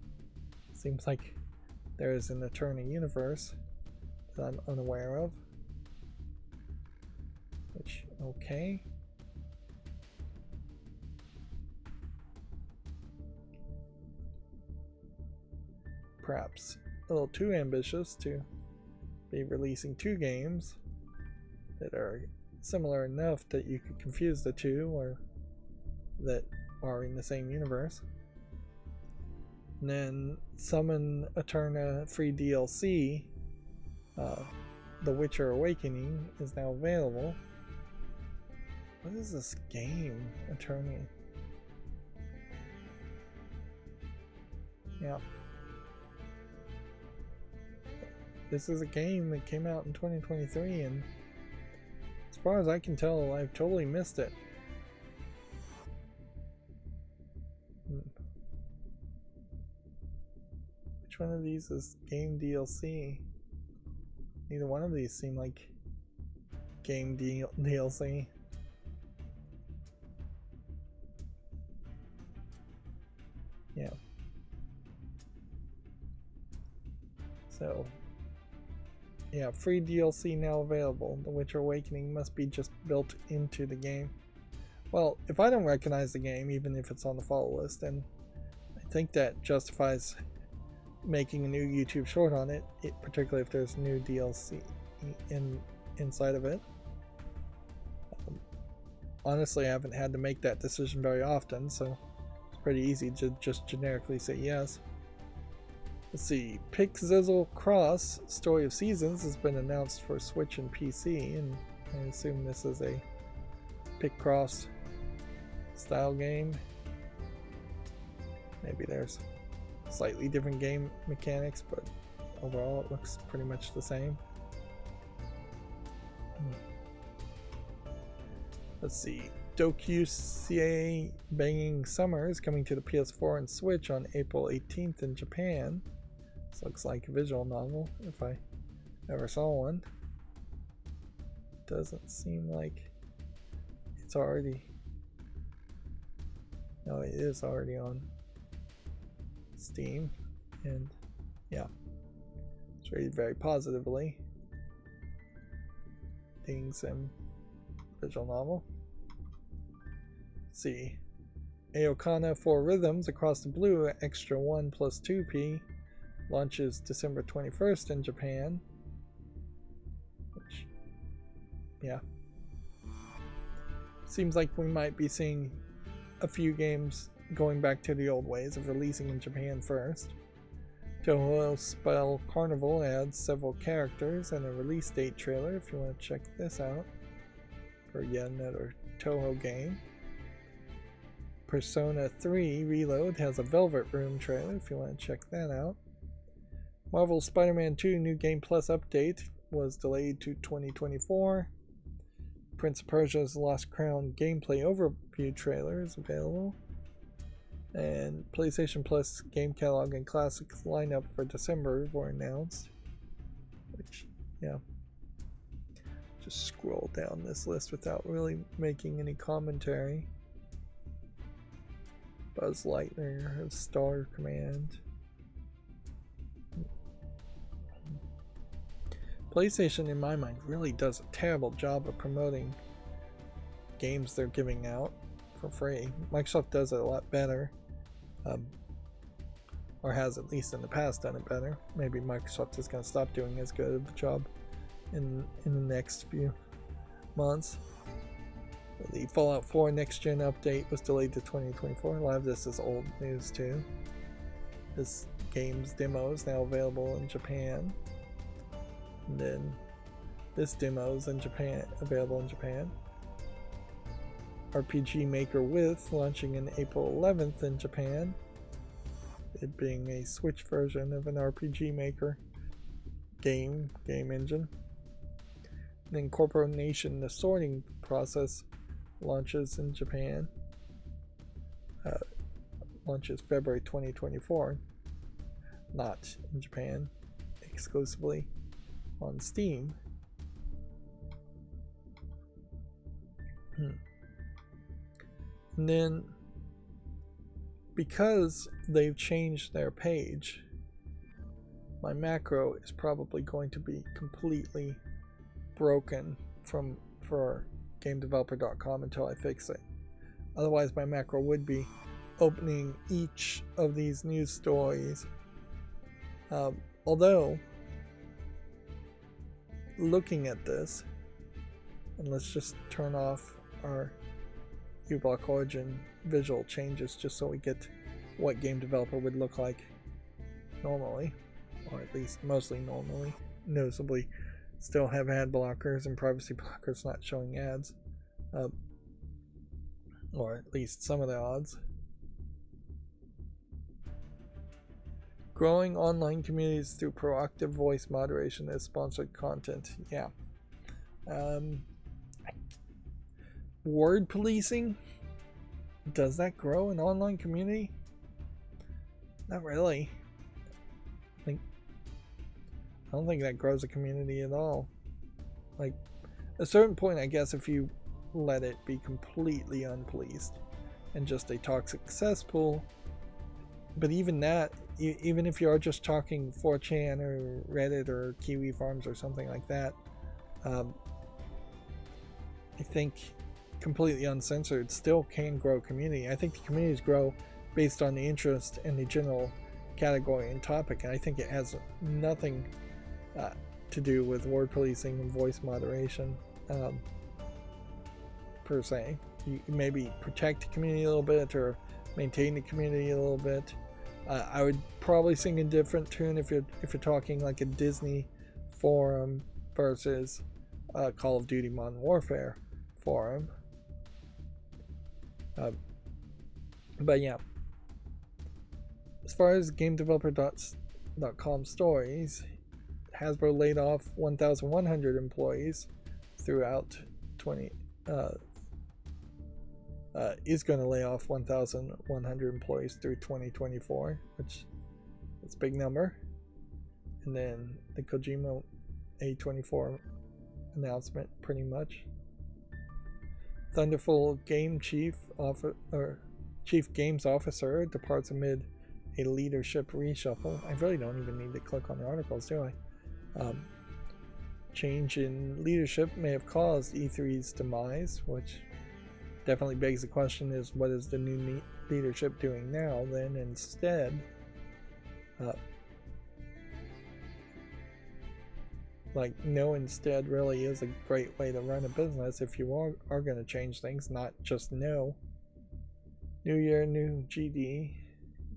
[SPEAKER 1] seems like there is an Eterna universe that I'm unaware of. Which, okay. Perhaps a little too ambitious to be releasing two games that are similar enough that you could confuse the two, or that are in the same universe. And then Summon Eterna free DLC, The Witcher Awakening, is now available. What is this game, Eterna? Yeah. This is a game that came out in 2023, and as far as I can tell, I've totally missed it. Which one of these is game DLC? Neither one of these seem like game DLC. Yeah. So, yeah, free DLC now available. The Witcher Awakening must be just built into the game. Well, if I don't recognize the game, even if it's on the follow list, then I think that justifies making a new YouTube short on it, particularly if there's new DLC inside of it. Honestly, I haven't had to make that decision very often, so it's pretty easy to just generically say yes. Let's see, Pick Zizzle Cross Story of Seasons has been announced for Switch and PC, and I assume this is a Pick Cross style game. Maybe there's slightly different game mechanics, but overall it looks pretty much the same. Let's see, Dokusia Banging Summer is coming to the PS4 and Switch on April 18th in Japan. This looks like a visual novel, if I ever saw one. Doesn't seem like it's already... No, it is already on Steam, and yeah, it's rated very positively. Things and visual novel. Let's see, Aokana 4 Rhythms Across the Blue Extra 1 plus 2P launches December 21st in Japan. Which, yeah, seems like we might be seeing a few games going back to the old ways of releasing in Japan first. Toho Spell Carnival adds several characters and a release date trailer if you want to check this out for yet another Toho game. Persona 3 Reload has a Velvet Room trailer if you want to check that out. Marvel Spider-Man 2 New Game Plus update was delayed to 2024. Prince of Persia's Lost Crown gameplay overview trailer is available. And PlayStation Plus game catalog and classics lineup for December were announced. Which, yeah. Just scroll down this list without really making any commentary. Buzz Lightyear has Star Command. PlayStation, in my mind, really does a terrible job of promoting games they're giving out for free. Microsoft does it a lot better. Or has at least in the past done it better. Maybe Microsoft is going to stop doing as good of a job in the next few months. The Fallout 4 Next Gen update was delayed to 2024. A lot of this is old news too. This game's demo is now available in Japan. And then this demo is available in Japan. RPG Maker With launching in April 11th in Japan. It being a Switch version of an RPG Maker game engine. And then Corporal Nation The Sorting Process launches in Japan. Launches February 2024. Not in Japan, exclusively on Steam. And then, because they've changed their page, my macro is probably going to be completely broken for GameDeveloper.com until I fix it. Otherwise, my macro would be opening each of these news stories. Although, looking at this, and let's just turn off our uBlock Origin visual changes just so we get what game developer would look like normally, or at least mostly normally. Noticeably still have ad blockers and privacy blockers not showing ads, or at least some of the odds. Growing online communities through proactive voice moderation as sponsored content. Yeah. Word policing? Does that grow an online community? Not really. I don't think that grows a community at all. Like, at a certain point, I guess, if you let it be completely unpoliced and just a toxic cesspool, but even that, even if you are just talking 4chan or Reddit or Kiwi Farms or something like that, I think completely uncensored still can grow community. I think the communities grow based on the interest and the general category and topic, and I think it has nothing to do with word policing and voice moderation per se. You maybe protect the community a little bit or maintain the community a little bit. I would probably sing a different tune if you're talking like a Disney forum versus Call of Duty Modern Warfare forum. But yeah, as far as GameDeveloper.com stories, Hasbro laid off 1,100 employees throughout is going to lay off 1,100 employees through 2024, which is a big number. And then the Kojima A24 announcement, pretty much. Thunderful Game Chief Games Officer departs amid a leadership reshuffle. I really don't even need to click on the articles, do I? Change in leadership may have caused E3's demise, which definitely begs the question is, what is the new leadership doing now then instead? No instead really is a great way to run a business if you are going to change things, not just no. New year, new GD,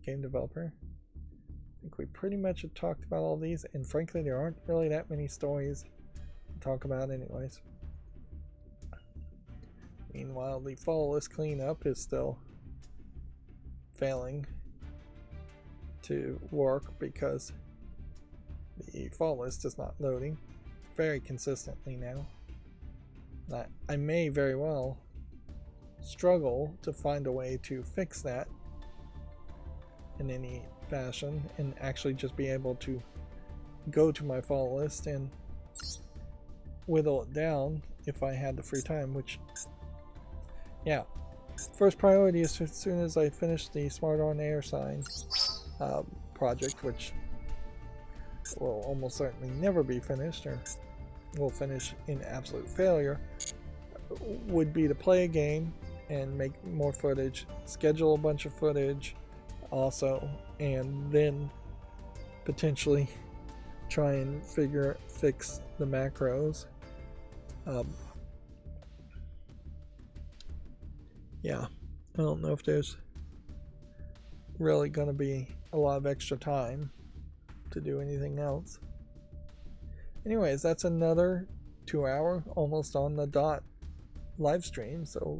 [SPEAKER 1] game developer. I think we pretty much have talked about all these, and frankly there aren't really that many stories to talk about anyways. Meanwhile, the fall list cleanup is still failing to work because the fall list is not loading very consistently now. I may very well struggle to find a way to fix that in any fashion and actually just be able to go to my fall list and whittle it down if I had the free time, which, yeah, first priority is as soon as I finish the Smart on Air sign project, which will almost certainly never be finished, or will finish in absolute failure, would be to play a game and make more footage, schedule a bunch of footage also, and then potentially try and fix the macros. Yeah, I don't know if there's really going to be a lot of extra time to do anything else. Anyways, that's another 2-hour, almost on the dot live stream. So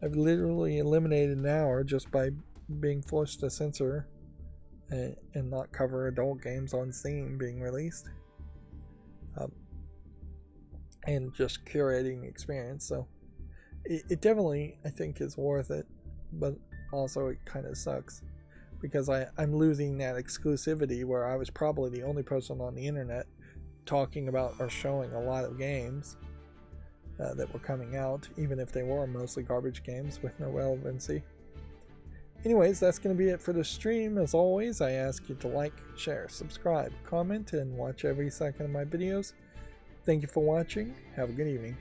[SPEAKER 1] I've literally eliminated an hour just by being forced to censor and not cover adult games on Steam being released, and just curating the experience. So it definitely, I think, is worth it, but also it kind of sucks because I'm losing that exclusivity where I was probably the only person on the internet talking about or showing a lot of games that were coming out, even if they were mostly garbage games with no relevancy. Anyways, that's going to be it for the stream. As always, I ask you to like, share, subscribe, comment, and watch every second of my videos. Thank you for watching. Have a good evening.